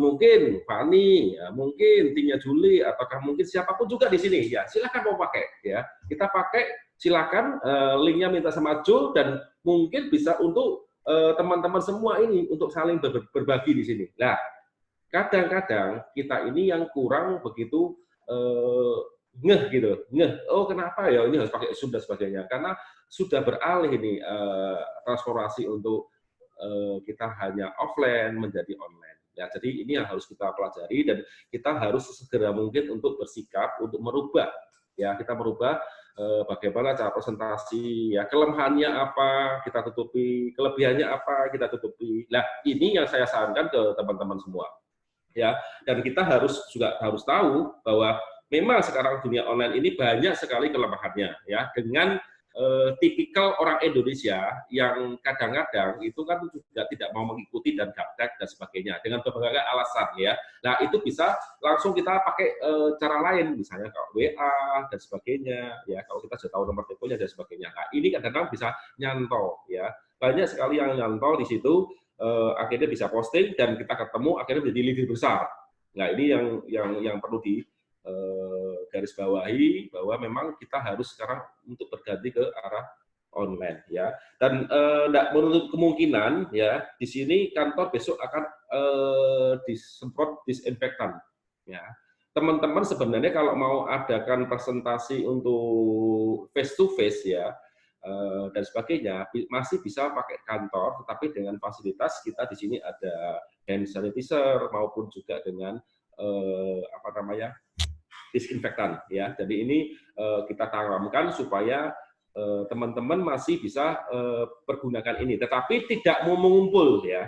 Speaker 1: mungkin Fani, ya, mungkin timnya Juli, ataukah mungkin siapapun juga di sini ya, silakan mau pakai ya. Kita pakai, silakan linknya minta sama Jo dan mungkin bisa untuk teman-teman semua ini untuk saling berbagi di sini. Nah, kadang-kadang kita ini yang kurang begitu oh kenapa ya ini harus pakai Zoom dan sebagainya, karena sudah beralih ini transformasi untuk kita hanya offline menjadi online ya. Jadi ini yang harus kita pelajari dan kita harus segera mungkin untuk bersikap untuk merubah ya, kita merubah bagaimana cara presentasi ya, kelemahannya apa kita tutupi, kelebihannya apa kita tutupi. Nah, ini yang saya sarankan ke teman-teman semua ya, dan kita harus tahu bahwa memang sekarang dunia online ini banyak sekali kelemahannya ya, dengan tipikal orang Indonesia yang kadang-kadang itu kan juga tidak mau mengikuti dan gaptek dan sebagainya dengan berbagai alasan ya. Nah, itu bisa langsung kita pakai cara lain, misalnya kalau WA dan sebagainya ya, kalau kita sudah tahu nomor teleponnya dan sebagainya. Nah, ini kadang-kadang bisa nyantol ya, banyak sekali yang nyantol di situ. Akhirnya bisa posting dan kita ketemu akhirnya menjadi lebih besar. Nah, ini yang perlu di garis bawahi, bahwa memang kita harus sekarang untuk berganti ke arah online ya. Dan tidak menutup kemungkinan ya, di sini kantor besok akan disemprot disinfektan ya. Teman-teman sebenarnya kalau mau adakan presentasi untuk face to face ya dan sebagainya masih bisa pakai kantor, tetapi dengan fasilitas kita di sini ada hand sanitizer maupun juga dengan disinfektan ya. Jadi ini kita tanamkan supaya teman-teman masih bisa pergunakan ini, tetapi tidak mau mengumpul ya,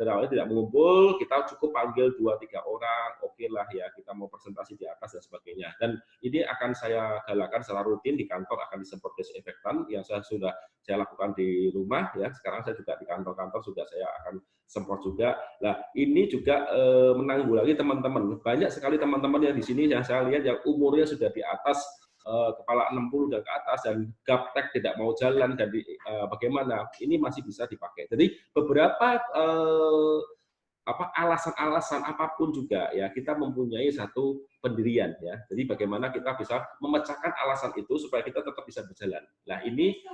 Speaker 1: dan awalnya tidak mengumpul, kita cukup panggil 2-3 orang, oke lah ya, kita mau presentasi di atas dan sebagainya. Dan ini akan saya galakan secara rutin di kantor, akan disemprot disinfektan yang saya lakukan di rumah ya. Sekarang saya juga di kantor-kantor juga saya akan semprot juga. Nah, ini juga menanggulangi teman-teman. Banyak sekali teman-teman yang di sini yang saya lihat yang umurnya sudah di atas kepala 60 dan ke atas dan gaptek tidak mau jalan, dan bagaimana ini masih bisa dipakai. Jadi beberapa alasan-alasan apapun juga ya, kita mempunyai satu pendirian ya. Jadi bagaimana kita bisa memecahkan alasan itu supaya kita tetap bisa berjalan. Nah, ini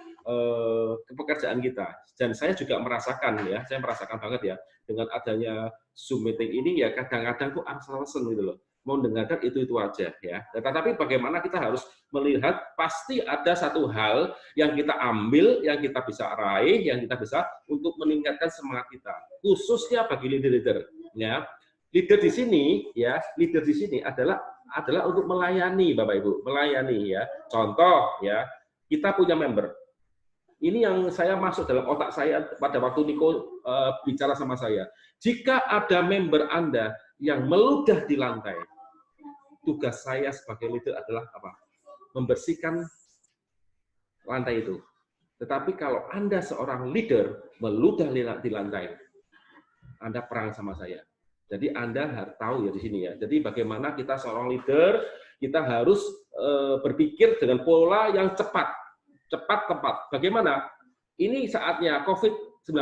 Speaker 1: pekerjaan kita, dan saya juga merasakan ya, saya merasakan banget ya dengan adanya Zoom meeting ini ya, kadang-kadang tuh alasan gitu loh, mau dengarkan itu aja ya. Tetapi bagaimana kita harus melihat pasti ada satu hal yang kita ambil, yang kita bisa raih, yang kita bisa untuk meningkatkan semangat kita, khususnya bagi leader-leader ya. Leader di sini ya, leader di sini adalah untuk melayani Bapak Ibu, melayani ya. Contoh ya, kita punya member. Ini yang saya masuk dalam otak saya pada waktu Niko bicara sama saya. Jika ada member Anda yang meludah di lantai, tugas saya sebagai leader adalah apa? Membersihkan lantai itu. Tetapi kalau Anda seorang leader meludah di lantai, Anda perang sama saya. Jadi Anda harus tahu ya di sini ya. Jadi bagaimana kita seorang leader, kita harus berpikir dengan pola yang cepat, tepat. Bagaimana? Ini saatnya COVID-19.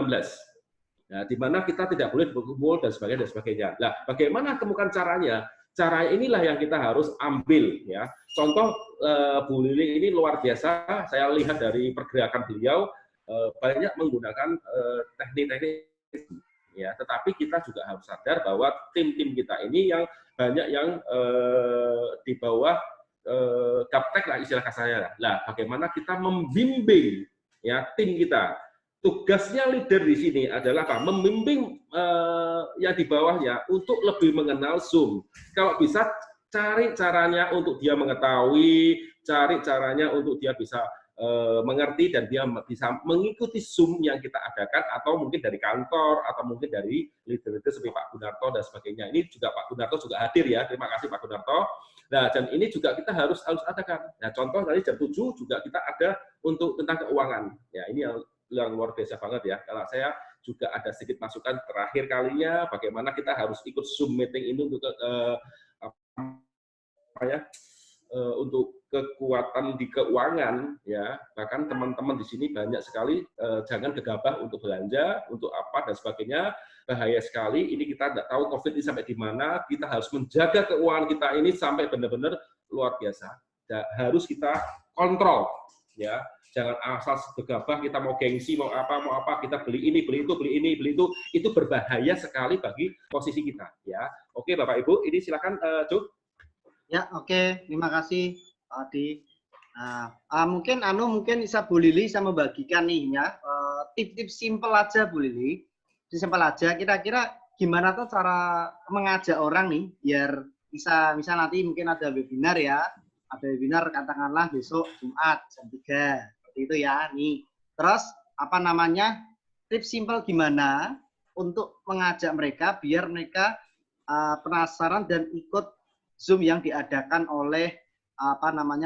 Speaker 1: Nah, di mana kita tidak boleh berkumpul dan sebagainya. Nah, bagaimana temukan caranya? Cara inilah yang kita harus ambil ya. Contoh Bu Lili ini luar biasa. Saya lihat dari pergerakan beliau banyak menggunakan teknik-teknik ya. Tetapi kita juga harus sadar bahwa tim-tim kita ini yang banyak yang di bawah gaptek lah istilah kasarnya. Nah, bagaimana kita membimbing ya tim kita. Tugasnya leader di sini adalah apa? Membimbing yang di bawahnya untuk lebih mengenal Zoom. Kalau bisa cari caranya untuk dia mengetahui, cari caranya untuk dia bisa mengerti dan dia bisa mengikuti Zoom yang kita adakan, atau mungkin dari kantor atau mungkin dari leader-leader seperti Pak Gunarto dan sebagainya. Ini juga Pak Gunarto juga hadir ya. Terima kasih Pak Gunarto. Nah, dan ini juga kita harus adakan. Nah, contoh tadi jam 7 juga kita ada untuk tentang keuangan. Ya, ini yang luar biasa banget ya. Kalau saya juga ada sedikit masukan terakhir kalinya, bagaimana kita harus ikut Zoom meeting ini untuk untuk kekuatan di keuangan ya. Bahkan teman-teman di sini banyak sekali jangan gegabah untuk belanja, untuk apa dan sebagainya. Bahaya sekali. Ini kita tidak tahu COVID ini sampai di mana. Kita harus menjaga keuangan kita ini sampai benar-benar luar biasa. Harus kita kontrol ya. Jangan asal gegabah, kita mau gengsi, mau apa, kita beli ini, beli itu berbahaya sekali bagi posisi kita, ya. Oke, Bapak Ibu, ini silakan, Jo.
Speaker 3: Ya, oke, terima kasih, Pak Adi. Mungkin bisa Bu Lili bisa membagikan nih ya, tips-tips simpel aja Bu Lili, simpel aja. Kira-kira gimana tuh cara mengajak orang nih, biar bisa nanti mungkin ada webinar ya, katakanlah besok Jumat jam 3. Itu ya nih. Terus tips simple gimana untuk mengajak mereka biar mereka penasaran dan ikut Zoom yang diadakan oleh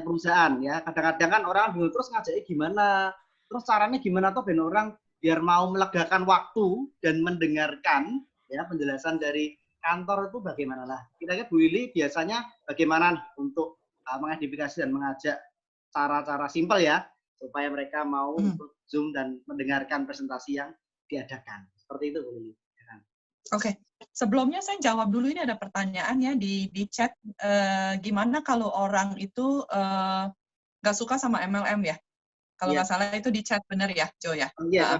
Speaker 3: perusahaan ya. Kadang-kadang kan orang bingung terus ngajaknya gimana, terus caranya gimana tuh ben orang biar mau melegakan waktu dan mendengarkan ya penjelasan dari kantor itu bagaimana lah. Kira-kira Bu Lili biasanya bagaimana nih untuk mengidentifikasi dan mengajak cara-cara simpel ya, supaya mereka mau Zoom dan mendengarkan presentasi yang diadakan. Seperti itu, Bu Lili.
Speaker 2: Oke. Sebelumnya saya jawab dulu, ini ada pertanyaan ya di chat. Gimana kalau orang itu nggak suka sama MLM ya? Kalau nggak salah itu di chat, benar ya, Jo ya?
Speaker 3: Iya.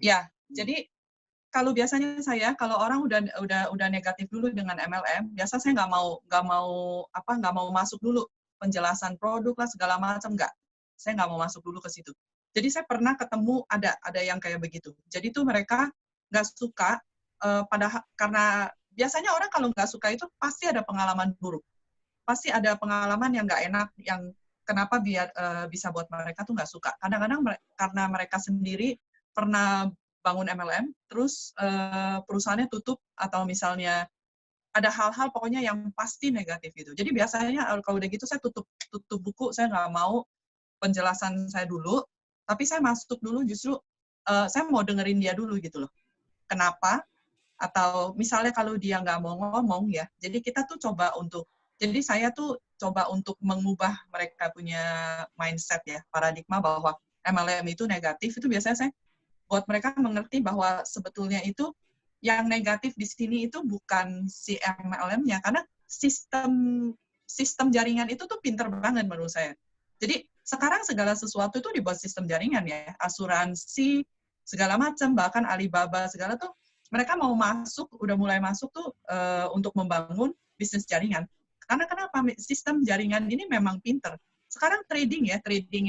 Speaker 2: Ya, jadi kalau biasanya kalau orang udah negatif dulu dengan MLM, biasa saya nggak mau masuk dulu penjelasan produk lah segala macam, nggak. Saya nggak mau masuk dulu ke situ. Jadi saya pernah ketemu ada yang kayak begitu. Jadi tuh mereka nggak suka karena biasanya orang kalau nggak suka itu pasti ada pengalaman buruk, pasti ada pengalaman yang nggak enak, yang kenapa bisa buat mereka tuh nggak suka. Kadang-kadang karena mereka sendiri pernah bangun MLM, terus perusahaannya tutup atau misalnya ada hal-hal pokoknya yang pasti negatif gitu. Jadi biasanya kalau udah gitu saya tutup buku, saya nggak mau penjelasan saya dulu, tapi saya masuk dulu justru saya mau dengerin dia dulu gitu loh. Kenapa? Atau misalnya kalau dia nggak mau ngomong ya, jadi kita tuh jadi saya tuh coba untuk mengubah mereka punya mindset ya, paradigma bahwa MLM itu negatif, itu biasanya saya buat mereka mengerti bahwa sebetulnya itu yang negatif di sini itu bukan si MLM-nya, karena sistem jaringan itu tuh pinter banget menurut saya. Jadi sekarang segala sesuatu itu dibuat sistem jaringan ya, asuransi, segala macam, bahkan Alibaba segala tuh mereka mau masuk, udah mulai masuk tuh untuk membangun bisnis jaringan. Karena kenapa? Sistem jaringan ini memang pinter. Sekarang trading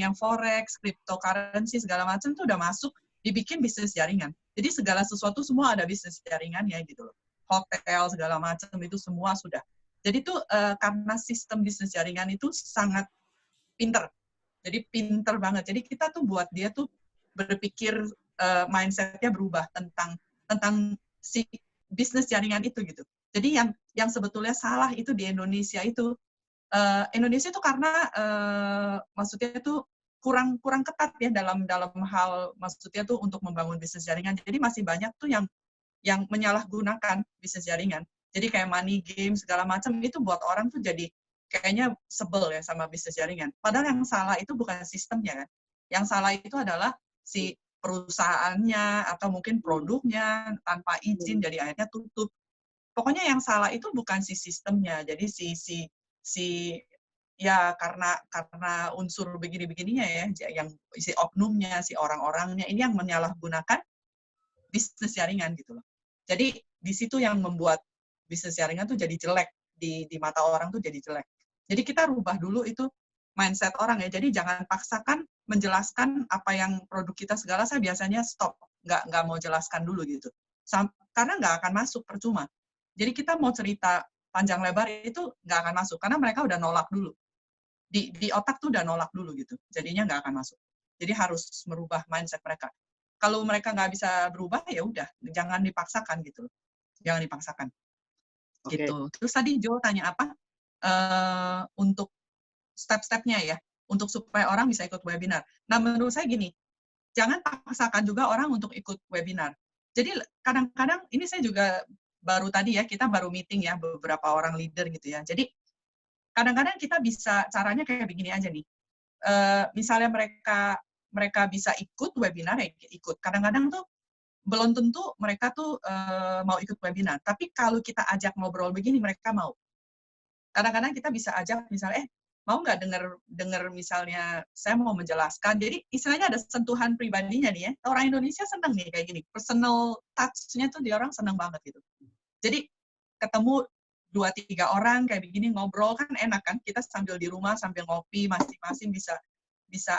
Speaker 2: yang forex, cryptocurrency segala macam tuh udah masuk dibikin bisnis jaringan. Jadi segala sesuatu semua ada bisnis jaringannya gitu loh. Hotel segala macam itu semua sudah. Jadi tuh karena sistem bisnis jaringan itu sangat pinter. Jadi pinter banget. Jadi kita tuh buat dia tuh berpikir mindset-nya berubah tentang si bisnis jaringan itu gitu. Jadi yang sebetulnya salah itu di Indonesia itu karena maksudnya itu kurang ketat ya dalam hal maksudnya tuh untuk membangun bisnis jaringan. Jadi masih banyak tuh yang menyalahgunakan bisnis jaringan. Jadi kayak money game segala macam itu buat orang tuh jadi kayaknya sebel ya sama bisnis jaringan. Padahal yang salah itu bukan sistemnya kan. Yang salah itu adalah si perusahaannya atau mungkin produknya tanpa izin jadi akhirnya tutup. Pokoknya yang salah itu bukan si sistemnya. Jadi ya karena unsur begini-begininya ya, yang si oknumnya, si orang-orangnya ini yang menyalahgunakan bisnis jaringan gitu loh. Jadi di situ yang membuat bisnis jaringan tuh jadi jelek di mata orang tuh jadi jelek. Jadi kita rubah dulu itu mindset orang ya. Jadi jangan paksakan menjelaskan apa yang produk kita segala. Saya biasanya stop, nggak mau jelaskan dulu gitu. Karena nggak akan masuk, percuma. Jadi kita mau cerita panjang lebar itu nggak akan masuk karena mereka udah nolak dulu. Di otak tuh udah nolak dulu gitu, jadinya nggak akan masuk. Jadi harus merubah mindset mereka. Kalau mereka nggak bisa berubah ya udah, jangan dipaksakan gitu, jangan dipaksakan. Gitu. Terus tadi Jo tanya apa? Untuk step-stepnya ya, untuk supaya orang bisa ikut webinar. Nah menurut saya gini, jangan paksakan juga orang untuk ikut webinar. Jadi kadang-kadang ini saya juga baru tadi ya, kita baru meeting ya beberapa orang leader gitu ya. Jadi kadang-kadang kita bisa caranya kayak begini aja nih. Misalnya mereka bisa ikut webinar ya ikut. Kadang-kadang tuh belum tentu mereka tuh mau ikut webinar. Tapi kalau kita ajak ngobrol begini mereka mau. Kadang-kadang kita bisa ajak misalnya mau nggak dengar misalnya saya mau menjelaskan. Jadi istilahnya ada sentuhan pribadinya nih ya. Orang Indonesia senang nih kayak gini. Personal touch-nya tuh dia orang senang banget gitu. Jadi ketemu 2-3 orang kayak begini ngobrol kan enak kan, kita sambil di rumah sambil ngopi masing-masing bisa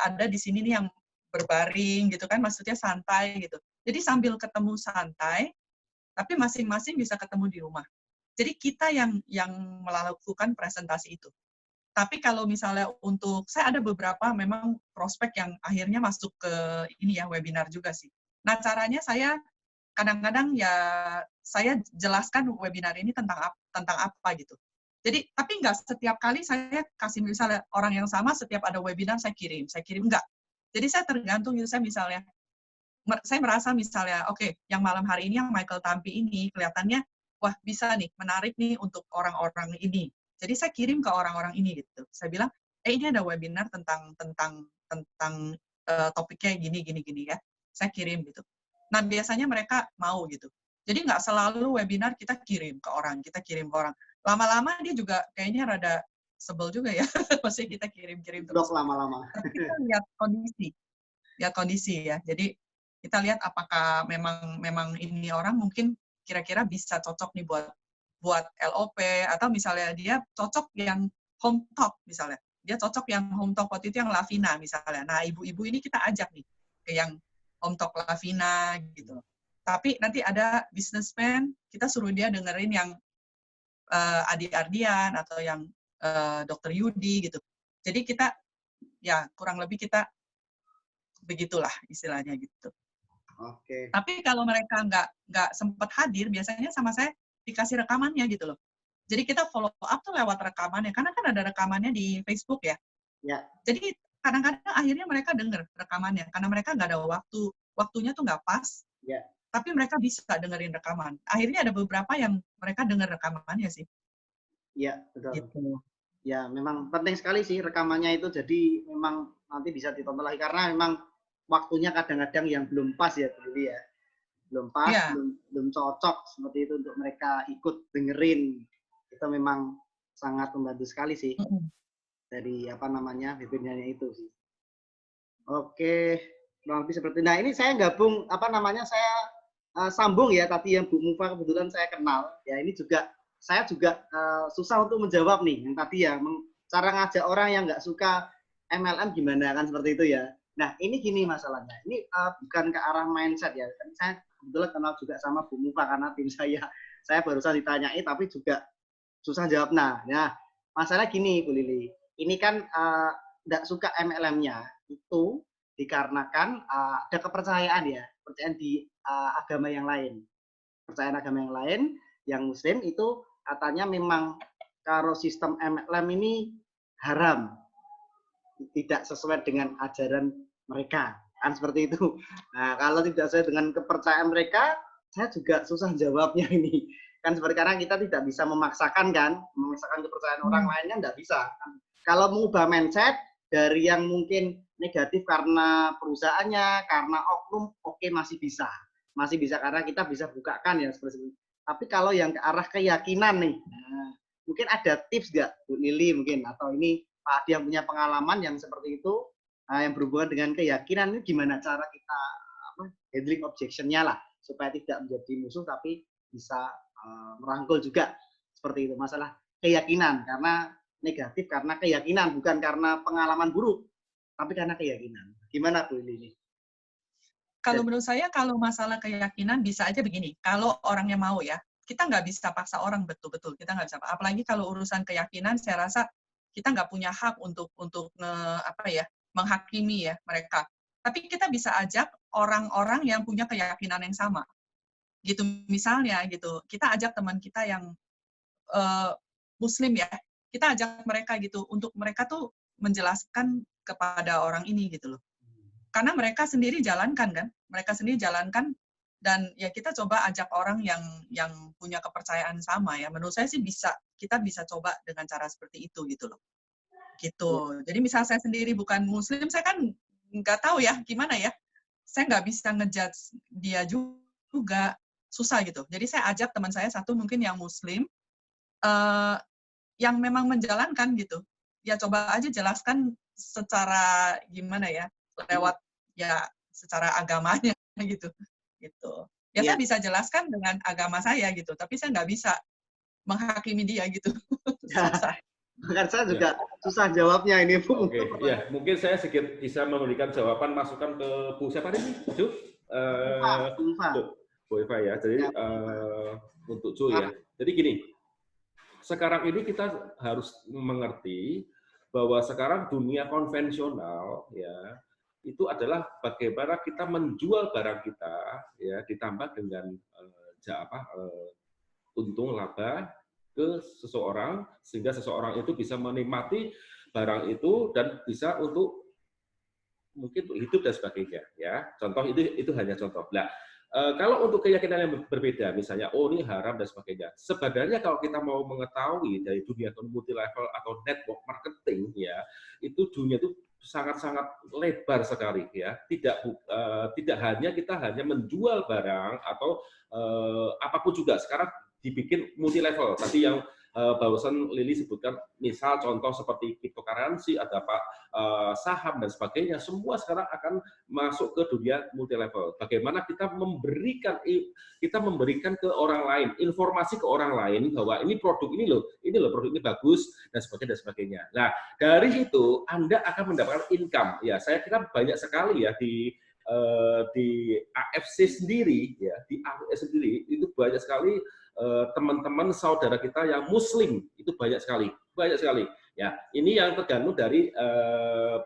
Speaker 2: ada di sini nih yang berbaring gitu kan, maksudnya santai gitu. Jadi sambil ketemu santai tapi masing-masing bisa ketemu di rumah. Jadi kita yang melakukan presentasi itu. Tapi kalau misalnya untuk saya ada beberapa memang prospek yang akhirnya masuk ke ini ya webinar juga sih. Nah, caranya saya kadang-kadang ya saya jelaskan webinar ini tentang apa gitu. Jadi tapi nggak setiap kali saya kasih misalnya orang yang sama setiap ada webinar saya kirim enggak. Jadi saya tergantung gitu, saya misalnya saya merasa misalnya oke, yang malam hari ini yang Michael Tampi ini kelihatannya wah bisa nih menarik nih untuk orang-orang ini. Jadi saya kirim ke orang-orang ini gitu. Saya bilang ini ada webinar tentang topiknya gini ya. Saya kirim gitu. Nah, biasanya mereka mau gitu. Jadi nggak selalu webinar kita kirim ke orang. Lama-lama dia juga kayaknya rada sebel juga ya. Pasti kita kirim terus.
Speaker 3: Lama-lama.
Speaker 2: Tapi kita lihat kondisi ya. Jadi kita lihat apakah memang ini orang mungkin kira-kira bisa cocok nih buat LOP, atau misalnya dia cocok yang home talk misalnya. Dia cocok yang home talk waktu itu yang Lavina misalnya. Nah, ibu-ibu ini kita ajak nih ke yang home talk Lavina gitu. Tapi nanti ada businessman, kita suruh dia dengerin yang Adi Ardian atau yang Dr. Yudi gitu. Jadi kita ya kurang lebih kita begitulah istilahnya gitu.
Speaker 3: Oke.
Speaker 2: Tapi kalau mereka nggak sempat hadir, biasanya sama saya dikasih rekamannya gitu loh. Jadi kita follow up tuh lewat rekamannya, karena kan ada rekamannya di Facebook ya.
Speaker 3: Ya.
Speaker 2: Jadi kadang-kadang akhirnya mereka dengar rekamannya, karena mereka nggak ada waktunya tuh nggak pas,
Speaker 3: Ya.
Speaker 2: tapi mereka bisa dengerin rekaman. Akhirnya ada beberapa yang mereka dengar rekamannya sih.
Speaker 3: Iya, betul.
Speaker 2: Gitu.
Speaker 3: Ya, memang penting sekali sih rekamannya itu, jadi memang nanti bisa ditonton lagi, karena memang waktunya kadang-kadang yang belum pas ya, Bu Lili ya. Belum pas,
Speaker 2: Iya.
Speaker 3: belum cocok seperti itu untuk mereka ikut dengerin. Itu memang sangat membantu sekali sih dari apa namanya webinarnya itu sih. Oke, kurang lebih seperti. Nah, ini saya gabung apa namanya, saya sambung ya, tadi yang Bu Mufa kebetulan saya kenal. Ya, ini juga saya juga susah untuk menjawab nih yang tadi ya, cara ngajak orang yang nggak suka MLM gimana kan, seperti itu ya. Nah, ini gini masalahnya. Ini bukan ke arah mindset ya. Saya kebetulan kenal juga sama Bu Mufa karena tim saya barusan ditanyai tapi juga susah jawab. Nah, masalah gini Bu Lili. Ini kan nggak suka MLM-nya itu dikarenakan ada kepercayaan ya, kepercayaan di agama yang lain. Kepercayaan agama yang lain, yang Muslim itu katanya memang kalau sistem MLM ini haram, tidak sesuai dengan ajaran mereka, kan seperti itu. Nah, kalau tidak sesuai dengan kepercayaan mereka, saya juga susah jawabnya ini. Kan seperti karena kita tidak bisa memaksakan kan, memaksakan kepercayaan orang lain kan tidak bisa. Kalau mengubah mindset dari yang mungkin negatif karena perusahaannya, karena oknum, oke, masih bisa karena kita bisa bukakan ya seperti itu. Tapi kalau yang ke arah keyakinan nih, mungkin ada tips nggak Bu Lili mungkin, atau ini Pak Adi yang punya pengalaman yang seperti itu, yang berhubungan dengan keyakinan, ini gimana cara kita handling objection-nya lah, supaya tidak menjadi musuh tapi bisa merangkul juga seperti itu, masalah keyakinan, karena negatif karena keyakinan, bukan karena pengalaman buruk, tapi karena keyakinan. Gimana Bu Lili?
Speaker 2: Kalau menurut saya, kalau masalah keyakinan bisa aja begini, kalau orangnya mau ya, kita nggak bisa paksa orang betul-betul, kita nggak bisa. Apalagi kalau urusan keyakinan, saya rasa kita nggak punya hak untuk menghakimi ya mereka. Tapi kita bisa ajak orang-orang yang punya keyakinan yang sama. Gitu misalnya gitu, kita ajak teman kita yang Muslim ya, kita ajak mereka gitu untuk mereka tuh menjelaskan kepada orang ini gitu loh. Karena mereka sendiri jalankan kan, dan ya kita coba ajak orang yang punya kepercayaan sama ya. Menurut saya sih kita bisa coba dengan cara seperti itu gitu loh. Gitu. Jadi misal saya sendiri bukan Muslim, saya kan nggak tahu ya gimana ya. Saya nggak bisa ngejudge dia juga, susah gitu. Jadi saya ajak teman saya satu mungkin yang Muslim, yang memang menjalankan gitu. Ya coba aja jelaskan secara gimana ya, lewat ya secara agamanya gitu. Ya saya bisa jelaskan dengan agama saya gitu, tapi saya nggak bisa menghakimi dia gitu. Susah.
Speaker 3: Bahkan saya juga susah jawabnya ini, Bu.
Speaker 1: Oke, ya mungkin saya sedikit bisa memberikan jawaban masukan ke Bu siapa nih, Bu? Bu Eva ya. Jadi untuk Ju ya. Jadi gini, sekarang ini kita harus mengerti bahwa sekarang dunia konvensional ya itu adalah bagaimana kita menjual barang kita ya ditambah dengan untung laba ke seseorang sehingga seseorang itu bisa menikmati barang itu dan bisa untuk mungkin untuk hidup dan sebagainya ya. Contoh itu hanya contoh. Nah, kalau untuk keyakinan yang berbeda, misalnya, oh ini haram dan sebagainya. Sebenarnya kalau kita mau mengetahui dari dunia multi level atau network marketing, ya, itu dunia itu sangat-sangat lebar sekali, ya. Tidak hanya kita menjual barang atau apapun juga. Sekarang dibikin multi level. Tadi yang barusan Lili sebutkan, misal contoh seperti cryptocurrency, ada saham dan sebagainya, semua sekarang akan masuk ke dunia multi level. Bagaimana kita memberikan ke orang lain, informasi ke orang lain bahwa ini produk ini loh produk ini bagus dan sebagainya. Nah, dari situ Anda akan mendapatkan income. Ya, saya kira banyak sekali ya di AFC sendiri ya, di AFC sendiri itu banyak sekali teman-teman saudara kita yang Muslim, itu banyak sekali ya. Ini yang tergantung dari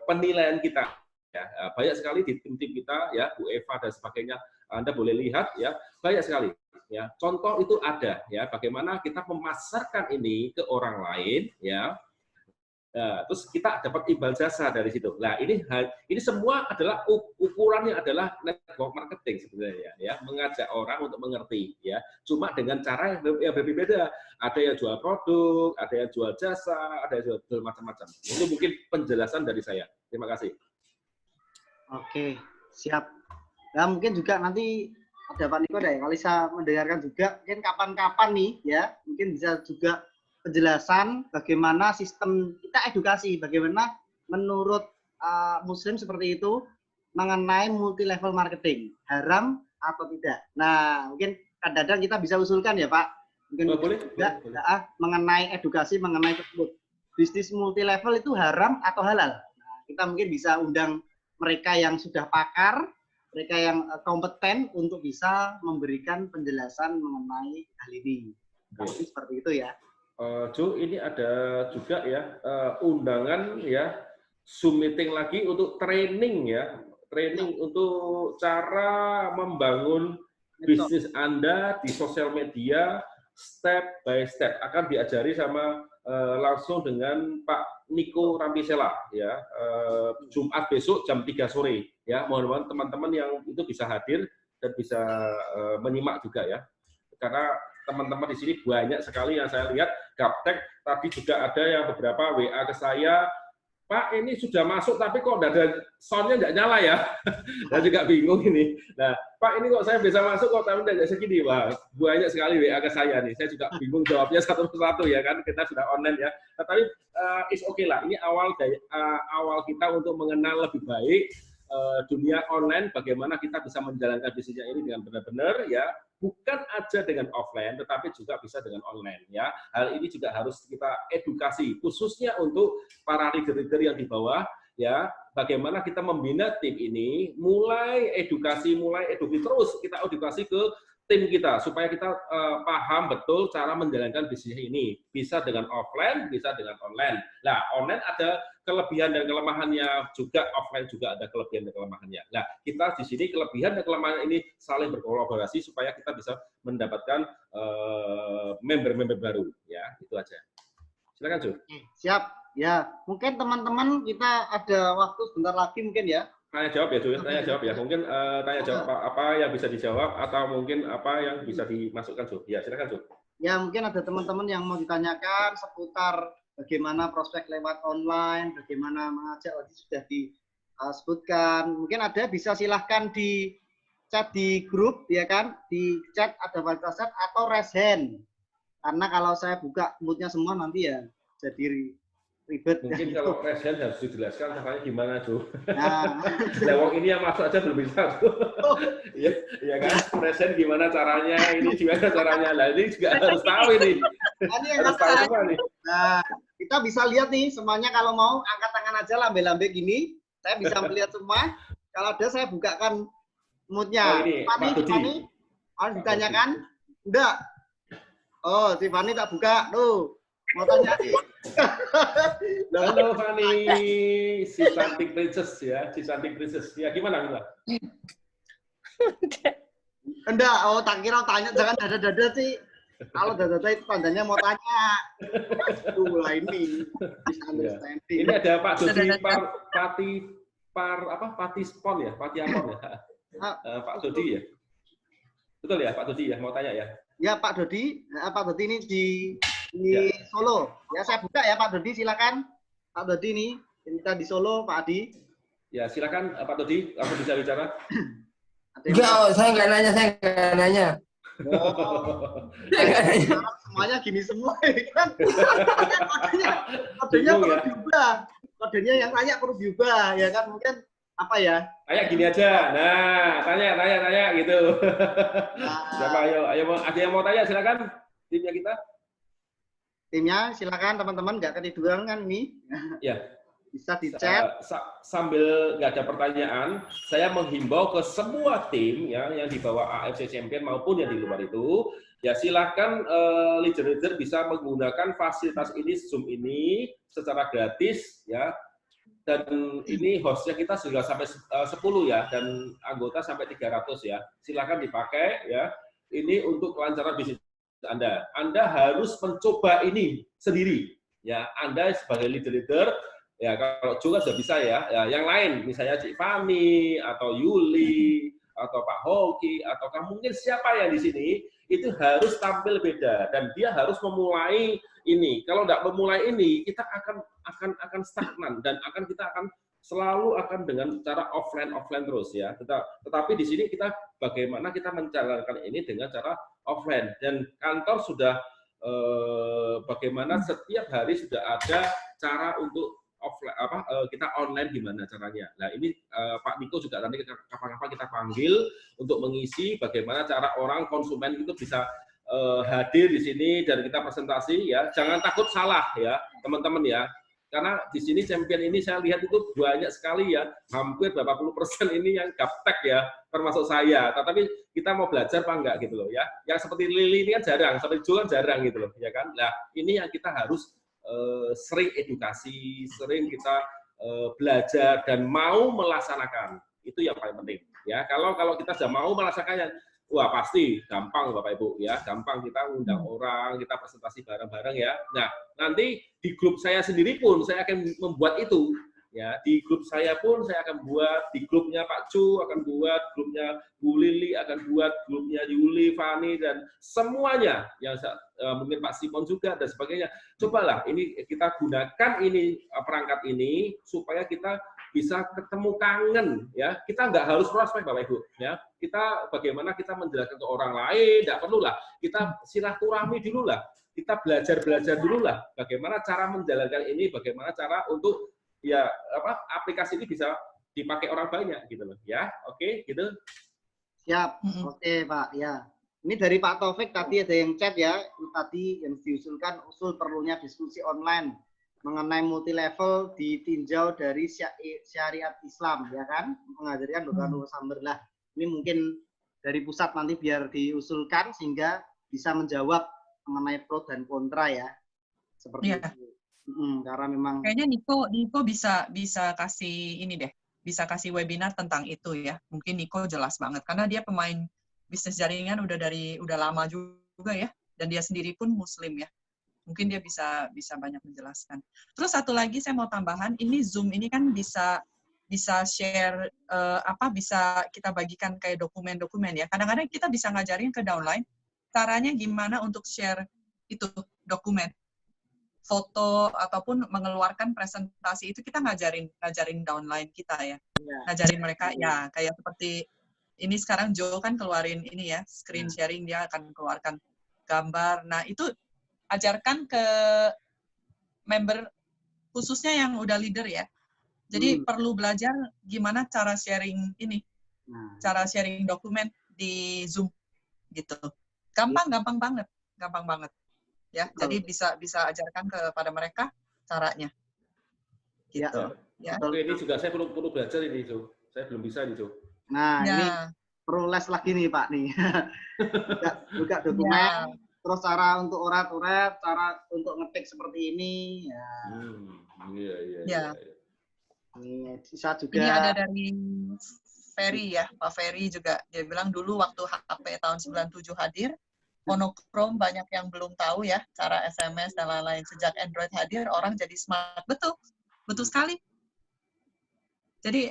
Speaker 1: penilaian kita ya. Banyak sekali di tim-tim kita ya, Bu Eva dan sebagainya, Anda boleh lihat ya, banyak sekali ya. Contoh itu ada ya, bagaimana kita memasarkan ini ke orang lain ya. Nah, terus kita dapat imbal jasa dari situ. Nah, ini semua adalah ukurannya adalah network marketing sebenarnya ya, mengajak orang untuk mengerti ya. Cuma dengan cara yang berbeda. Ada yang jual produk, ada yang jual jasa, ada yang jual macam-macam. Itu mungkin penjelasan dari saya. Terima kasih.
Speaker 3: Oke, siap. Nah, mungkin juga nanti ada Pak Niko ya, kalau bisa mendengarkan juga, mungkin kapan-kapan nih ya, mungkin bisa juga penjelasan bagaimana sistem kita edukasi, bagaimana menurut Muslim seperti itu mengenai multi level marketing, haram atau tidak. Nah, mungkin kadang-kadang kita bisa usulkan ya Pak, mungkin
Speaker 1: boleh.
Speaker 3: Mengenai edukasi mengenai tersebut. Bisnis multi level itu haram atau halal? Nah, kita mungkin bisa undang mereka yang sudah pakar, mereka yang kompeten untuk bisa memberikan penjelasan mengenai hal ini. Jadi seperti itu ya.
Speaker 1: Jo, ini ada juga ya undangan ya Zoom meeting lagi untuk training ya, training untuk cara membangun bisnis Anda di sosial media step by step, akan diajari sama langsung dengan Pak Niko Rampisela ya, Jumat besok jam 3 sore ya. Mohon-mohon teman-teman yang itu bisa hadir dan bisa menyimak juga ya, karena teman-teman di sini banyak sekali yang saya lihat gaptek. Tadi juga ada yang beberapa WA ke saya, Pak ini sudah masuk tapi kok ada soundnya nggak nyala ya. Saya juga bingung ini. Nah Pak ini kok saya bisa masuk kok tapi nggak segini. Wah banyak sekali WA ke saya nih. Saya juga bingung jawabnya satu persatu ya kan, kita sudah online ya. Tapi it's okay lah. Ini awal kita untuk mengenal lebih baik dunia online, bagaimana kita bisa menjalankan bisnisnya ini dengan benar-benar ya, bukan aja dengan offline tetapi juga bisa dengan online ya. Hal ini juga harus kita edukasi khususnya untuk para leader-leader yang di bawah ya, bagaimana kita membina tim ini, mulai edukasi terus kita edukasi ke tim kita supaya kita paham betul cara menjalankan bisnis ini, bisa dengan offline, bisa dengan online. Nah, online ada kelebihan dan kelemahannya juga, offline juga ada kelebihan dan kelemahannya. Nah, kita di sini kelebihan dan kelemahan ini saling berkolaborasi supaya kita bisa mendapatkan member-member baru ya, itu aja. Silakan, Ju.
Speaker 3: Siap. Ya, mungkin teman-teman kita ada waktu sebentar lagi mungkin ya.
Speaker 1: Tanya jawab ya, Ju. Tanya jawab ya. Mungkin tanya jawab apa yang bisa dijawab atau mungkin apa yang bisa dimasukkan, Ju. Ya, silakan, Ju.
Speaker 3: Ya, mungkin ada teman-teman yang mau ditanyakan seputar bagaimana prospek lewat online, bagaimana mengajak, tadi sudah disebutkan. Mungkin ada, bisa silahkan di chat di grup ya kan, di chat ada baca chat atau raise hand. Karena kalau saya buka moodnya semua nanti ya jadi ribet.
Speaker 1: Mungkin
Speaker 3: ya,
Speaker 1: kalau presiden harus dijelaskan caranya gimana, Jo. Nah, lewat ini yang masuk aja belum bisa, Jo. Iya kan, presiden gimana caranya, ini gimana caranya. Nah, ini juga harus tahu ini.
Speaker 3: Ini yang harus tahu semua nih. Nah, kita bisa lihat nih semuanya, kalau mau angkat tangan aja lambe-lambe gini. Saya bisa melihat semua. Kalau ada saya bukakan moodnya. Fani, harus ditanyakan? Enggak. Oh, si Fani tak buka. Tuh. Mau tanya sih.
Speaker 1: Halo Fani, si cantik princess ya, si cantik princess. Ya gimana Mila?
Speaker 3: Enggak, oh tak kira tanya, jangan dada-dada sih. Kalau dada-dada itu tandanya mau tanya. Mulai ini.
Speaker 1: Ini ada Pak Dodi Pati Spon ya, Pati Apon ya. Pak Dodi ya. Betul ya, Pak Dodi ya, mau tanya ya.
Speaker 3: Ya Pak Dodi, ini di Solo. Ya saya buka ya Pak Dodi, silakan. Pak Dodi ini kita di Solo, Pak Adi.
Speaker 1: Ya silakan Pak Dodi, langsung bisa bicara.
Speaker 4: Enggak, saya nggak nanya.
Speaker 3: Semuanya gini semua kan. Kodenya perlu diubah. Kodenya yang tanya perlu diubah ya kan, mungkin apa ya?
Speaker 1: Kayak gini aja. Nah, tanya gitu. Siapa ayo ada yang mau tanya silakan timnya kita.
Speaker 3: Timnya silakan teman-teman, nggak ketiduran kan ini?
Speaker 1: Ya.
Speaker 3: Bisa di chat.
Speaker 1: Sambil nggak ada pertanyaan, saya menghimbau ke semua tim ya yang di bawah AFC Champion maupun yang di luar itu, ya silakan leader-leader bisa menggunakan fasilitas ini, Zoom ini secara gratis ya. dan ini hostnya kita sudah sampai 10 ya, dan anggota sampai 300 ya. Silakan dipakai ya. Ini untuk kelancaran bisnis Anda. Anda harus mencoba ini sendiri. Ya, Anda sebagai leader, ya kalau juga sudah bisa ya. Ya, yang lain, misalnya Cik Fani atau Yuli atau Pak Hoki atau mungkin siapa yang di sini itu harus tampil beda dan dia harus memulai ini. Kalau tidak memulai ini, kita akan stagnan dan kita akan selalu akan dengan cara offline terus ya. Tetapi di sini kita bagaimana kita menjalankan ini dengan cara offline, dan kantor sudah bagaimana setiap hari sudah ada cara untuk offline kita online gimana caranya. Nah ini Pak Niko juga nanti kapan-kapan kita panggil untuk mengisi bagaimana cara orang konsumen itu bisa hadir di sini dan kita presentasi ya. Jangan takut salah ya teman-teman ya. Karena di sini champion ini saya lihat itu banyak sekali ya, hampir berapa puluh persen ini yang gaptek ya, termasuk saya. Tetapi kita mau belajar apa enggak gitu loh ya. Yang seperti Lili ini kan jarang, seperti Jo kan jarang gitu loh ya kan. Nah ini yang kita harus sering edukasi, sering kita belajar dan mau melaksanakan. Itu yang paling penting ya. Kalau kita sudah mau melaksanakannya, wah pasti gampang Bapak Ibu ya, gampang kita undang orang, kita presentasi bareng-bareng ya. Nah, nanti di grup saya sendiri pun saya akan membuat itu ya. Di grup saya pun saya akan buat, di grupnya Pak Cu akan buat, grupnya Bu Lili akan buat, grupnya Yuli, Fani dan semuanya yang mungkin Pak Simon juga dan sebagainya. Cobalah ini kita gunakan ini perangkat ini supaya kita bisa ketemu kangen ya. Kita nggak harus prospek Bapak Ibu ya. Kita bagaimana kita menjelaskan ke orang lain, tidak perlulah. Kita silaturahmi dulu lah. Kita belajar dulu lah. Bagaimana cara menjalankan ini, bagaimana cara untuk ya aplikasi ini bisa dipakai orang banyak gitu loh ya. Oke, gitu.
Speaker 3: Siap. Oke, Pak. Ya. Ini dari Pak Taufik tadi ada yang chat ya. Tadi yang diusulkan usul perlunya diskusi online mengenai multi level ditinjau dari syariat Islam ya kan, mengajarkan Nurul Samberlah. Ini mungkin dari pusat nanti biar diusulkan sehingga bisa menjawab mengenai pro dan kontra ya, seperti itu. Karena memang
Speaker 2: kayaknya Niko bisa kasih ini deh, bisa kasih webinar tentang itu ya. Mungkin Niko jelas banget karena dia pemain bisnis jaringan udah lama juga ya, dan dia sendiri pun Muslim ya. Mungkin dia bisa banyak menjelaskan. Terus satu lagi saya mau tambahan, ini Zoom ini kan bisa share bisa kita bagikan kayak dokumen-dokumen ya. Kadang-kadang kita bisa ngajarin ke downline caranya gimana untuk share itu dokumen, foto ataupun mengeluarkan presentasi itu kita ngajarin downline kita ya. Ngajarin mereka ya kayak seperti ini sekarang Joe kan keluarin ini ya, screen sharing, dia akan keluarkan gambar. Nah, itu ajarkan ke member khususnya yang udah leader ya. Jadi perlu belajar gimana cara sharing ini, cara sharing dokumen di Zoom gitu. Gampang banget. Ya, jadi bisa ajarkan kepada mereka caranya. Gitu.
Speaker 1: Ya. Oke, ini juga saya perlu belajar ini, Jo. Saya belum bisa ini, Jo.
Speaker 3: Nah, ini perlu les lagi nih, Pak nih. Buka dokumen. Terus cara untuk urat-urat, cara untuk ngetik seperti ini, ya.
Speaker 2: Iya.
Speaker 3: Ini bisa juga.
Speaker 2: Ini ada dari Ferry ya, Pak Ferry juga. Dia bilang dulu waktu HP tahun 97 hadir, monokrom banyak yang belum tahu ya, cara SMS dan lain-lain. Sejak Android hadir, orang jadi smart. Betul sekali. Jadi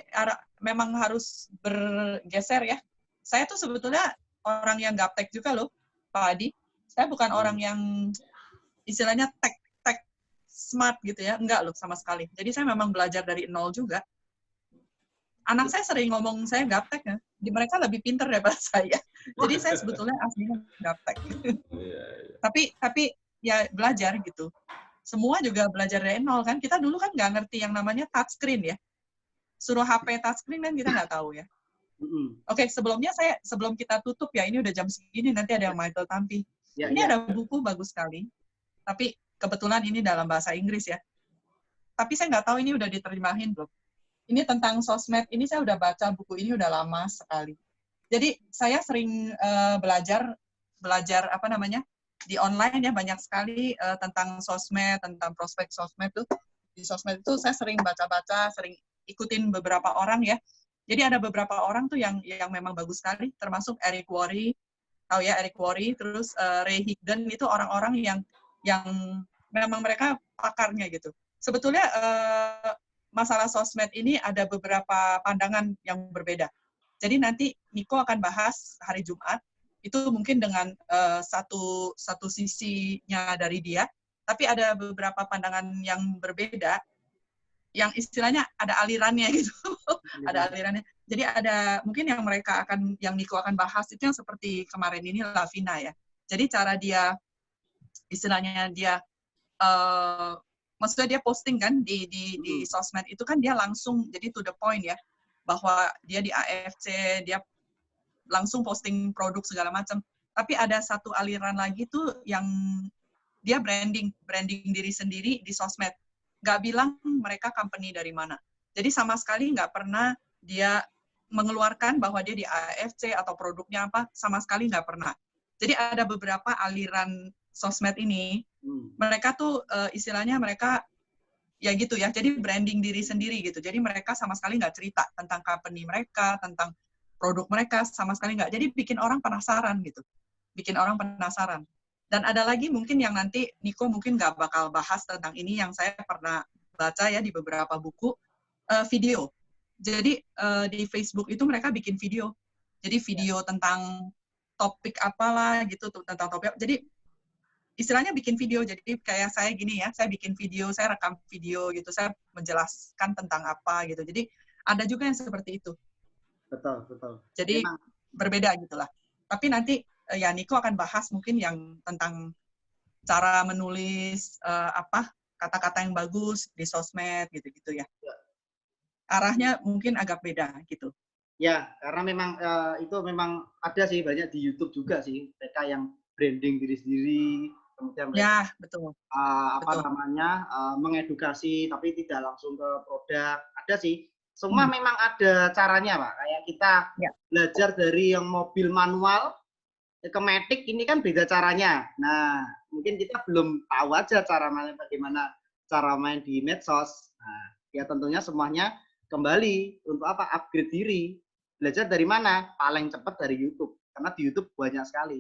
Speaker 2: memang harus bergeser ya. Saya tuh sebetulnya orang yang gaptek juga loh, Pak Adi. Saya bukan orang yang istilahnya tech smart gitu ya, enggak loh sama sekali. Jadi saya memang belajar dari nol juga. Anak saya sering ngomong saya gaptek ya, mereka lebih pintar daripada saya. Jadi saya sebetulnya aslinya gaptek. Tapi ya belajar gitu. Semua juga belajar dari nol kan. Kita dulu kan nggak ngerti yang namanya touchscreen ya. Suruh HP touchscreen kan kita nggak tahu ya. Oke, sebelum kita tutup ya, ini udah jam segini, nanti ada yang Michael Tampi. Ini ada buku bagus sekali, tapi kebetulan ini dalam bahasa Inggris ya. Tapi saya nggak tahu ini udah diterjemahin belum. Ini tentang sosmed, ini saya udah baca buku ini udah lama sekali. Jadi saya sering belajar di online ya, banyak sekali tentang sosmed, tentang prospek sosmed tuh. di sosmed itu saya sering baca-baca, sering ikutin beberapa orang ya. Jadi ada beberapa orang tuh yang memang bagus sekali, termasuk Eric Worre, tahu ya Eric Worre, terus Ray Higdon, itu orang-orang yang memang mereka pakarnya gitu. Sebetulnya masalah sosmed ini ada beberapa pandangan yang berbeda. Jadi nanti Niko akan bahas hari Jumat, itu mungkin dengan satu sisinya dari dia, tapi ada beberapa pandangan yang berbeda, yang istilahnya ada alirannya gitu. Ada alirannya. Jadi ada mungkin yang Niko akan bahas itu yang seperti kemarin ini Lavina ya. Jadi cara dia istilahnya dia maksudnya dia posting kan di sosmed itu kan dia langsung jadi to the point ya, bahwa dia di AFC dia langsung posting produk segala macam. Tapi ada satu aliran lagi tuh yang dia branding diri sendiri di sosmed. Nggak bilang mereka company dari mana. Jadi sama sekali nggak pernah dia mengeluarkan bahwa dia di AFC atau produknya apa, sama sekali nggak pernah. Jadi ada beberapa aliran sosmed ini, mereka tuh istilahnya mereka ya gitu ya, jadi branding diri sendiri gitu. Jadi mereka sama sekali nggak cerita tentang company mereka, tentang produk mereka, sama sekali nggak. Jadi bikin orang penasaran gitu. Bikin orang penasaran. Dan ada lagi mungkin yang nanti Niko mungkin nggak bakal bahas tentang ini, yang saya pernah baca ya di beberapa buku, video. Jadi di Facebook itu mereka bikin video. Jadi video tentang topik apalah gitu, tentang topik. Jadi istilahnya bikin video. Jadi kayak saya gini ya, saya bikin video, saya rekam video gitu, saya menjelaskan tentang apa gitu. Jadi ada juga yang seperti itu.
Speaker 3: Betul.
Speaker 2: Jadi memang berbeda gitulah. Tapi nanti ya Niko akan bahas mungkin yang tentang cara menulis kata-kata yang bagus di sosmed gitu-gitu ya. Arahnya mungkin agak beda gitu.
Speaker 3: Ya, karena memang itu memang ada sih banyak di YouTube juga sih mereka yang branding diri sendiri, kemudian mereka,
Speaker 2: ya betul.
Speaker 3: mengedukasi tapi tidak langsung ke produk. Ada sih. Semua memang ada caranya, Pak. Kayak kita belajar dari yang mobil manual ke matic, ini kan beda caranya. Nah, mungkin kita belum tahu aja bagaimana cara main di medsos. Nah, ya tentunya semuanya kembali untuk apa? Upgrade diri. Belajar dari mana? Paling cepat dari YouTube. Karena di YouTube banyak sekali.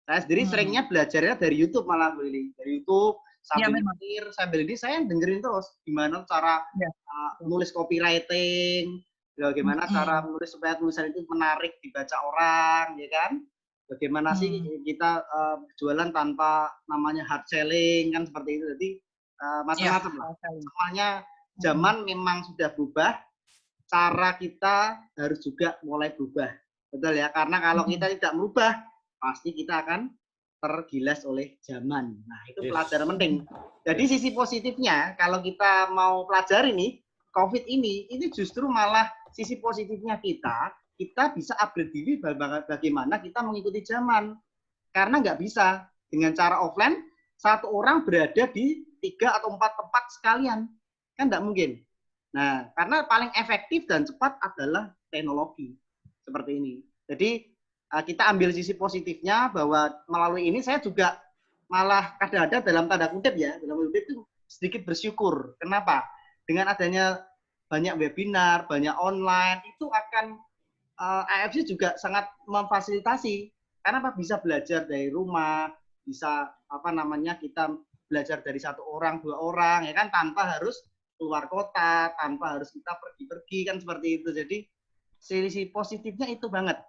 Speaker 3: Saya sendiri seringnya belajarnya dari YouTube malah, Lili. Dari YouTube, sambil nyetir, sambil ini saya dengerin terus gimana cara nulis copywriting, bagaimana cara menulis supaya tulisan itu menarik dibaca orang, ya kan? Bagaimana sih kita jualan tanpa namanya hard selling, kan seperti itu. Jadi macam-macam lah. Semuanya zaman memang sudah berubah, cara kita harus juga mulai berubah. Betul ya? Karena kalau kita tidak merubah, pasti kita akan tergilas oleh zaman. Nah, itu pelajaran penting. Jadi sisi positifnya, kalau kita mau pelajari nih, COVID ini justru malah sisi positifnya kita bisa upgrade diri bagaimana kita mengikuti zaman. Karena nggak bisa dengan cara offline, satu orang berada di 3 atau 4 tempat sekalian. Kan nggak mungkin. Nah, karena paling efektif dan cepat adalah teknologi. Seperti ini. Jadi, kita ambil sisi positifnya bahwa melalui ini saya juga malah kadang-kadang dalam tanda kutip ya, dalam kutip itu sedikit bersyukur. Kenapa? Dengan adanya banyak webinar, banyak online, itu akan AFC juga sangat memfasilitasi. Karena apa? Bisa belajar dari rumah, bisa kita belajar dari 1 orang, 2 orang, ya kan, tanpa harus keluar kota, tanpa harus kita pergi-pergi, kan seperti itu. Jadi sisi positifnya itu banget.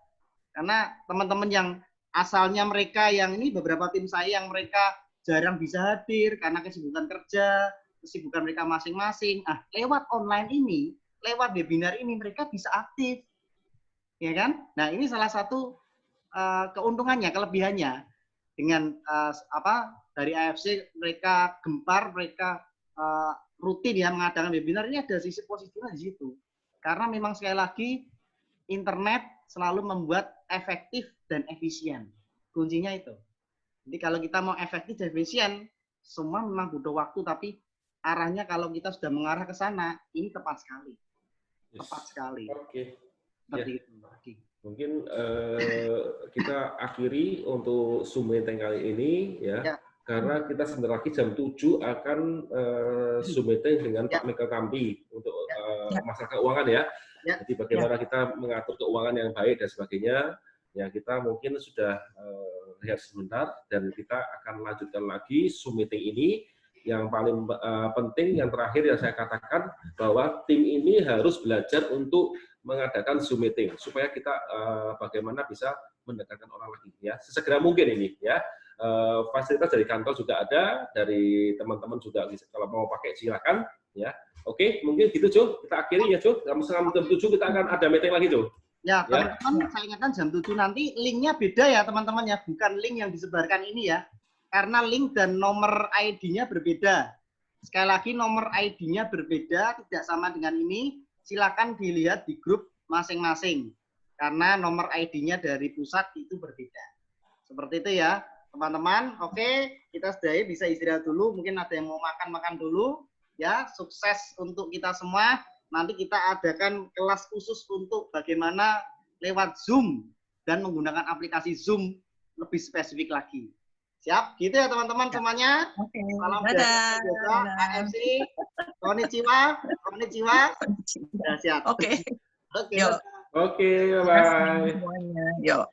Speaker 3: Karena teman-teman yang asalnya mereka yang ini beberapa tim saya yang mereka jarang bisa hadir karena kesibukan kerja, kesibukan mereka masing-masing. Lewat online ini, lewat webinar ini mereka bisa aktif. Ya kan? Nah, ini salah satu keuntungannya, kelebihannya. Dengan dari AFC mereka gempar, mereka rutin ya mengadakan webinar, ini ada sisi positifnya di situ. Karena memang sekali lagi internet selalu membuat efektif dan efisien. Kuncinya itu. Jadi kalau kita mau efektif dan efisien, semua memang butuh waktu, tapi arahnya kalau kita sudah mengarah ke sana, ini tepat sekali. Tepat sekali.
Speaker 1: Oke.
Speaker 3: Ya.
Speaker 1: Mungkin kita akhiri untuk Zoom meeting kali ini ya. karena kita sebentar lagi jam 7 akan Zoom meeting dengan Pak Michael Kampi untuk masalah keuangan ya. Jadi bagaimana kita mengatur keuangan yang baik dan sebagainya, ya kita mungkin sudah lihat sebentar dan kita akan lanjutkan lagi Zoom meeting ini. Yang paling penting, yang terakhir yang saya katakan bahwa tim ini harus belajar untuk mengadakan Zoom meeting supaya kita bagaimana bisa mendekatkan orang lagi ya sesegera mungkin ini ya. Fasilitas dari kantor juga ada, dari teman-teman juga bisa, kalau mau pakai silakan ya. Oke, mungkin gitu Jo, kita akhiri ya Jo. Jam 7 kita akan ada meeting lagi Jo.
Speaker 3: Ya, teman-teman, saya ingatkan jam 7 nanti linknya beda ya teman-teman ya, bukan link yang disebarkan ini ya. Karena link dan nomor ID-nya berbeda. Sekali lagi nomor ID-nya berbeda, tidak sama dengan ini. Silakan dilihat di grup masing-masing. Karena nomor ID-nya dari pusat itu berbeda. Seperti itu ya, teman-teman. Oke, kita sudah bisa istirahat dulu. Mungkin ada yang mau makan-makan dulu. Ya, sukses untuk kita semua. Nanti kita adakan kelas khusus untuk bagaimana lewat Zoom dan menggunakan aplikasi Zoom lebih spesifik lagi. Siap, gitu ya teman-teman semuanya.
Speaker 2: Oke.
Speaker 3: Salam
Speaker 2: Dadah.
Speaker 3: biasa, AFC, konnichiwa, konnichiwa. Ya, siap.
Speaker 2: Oke.
Speaker 3: Oke.
Speaker 2: Yuk.
Speaker 1: Oke,
Speaker 2: Terima kasih
Speaker 1: bye.
Speaker 2: semuanya. Yuk.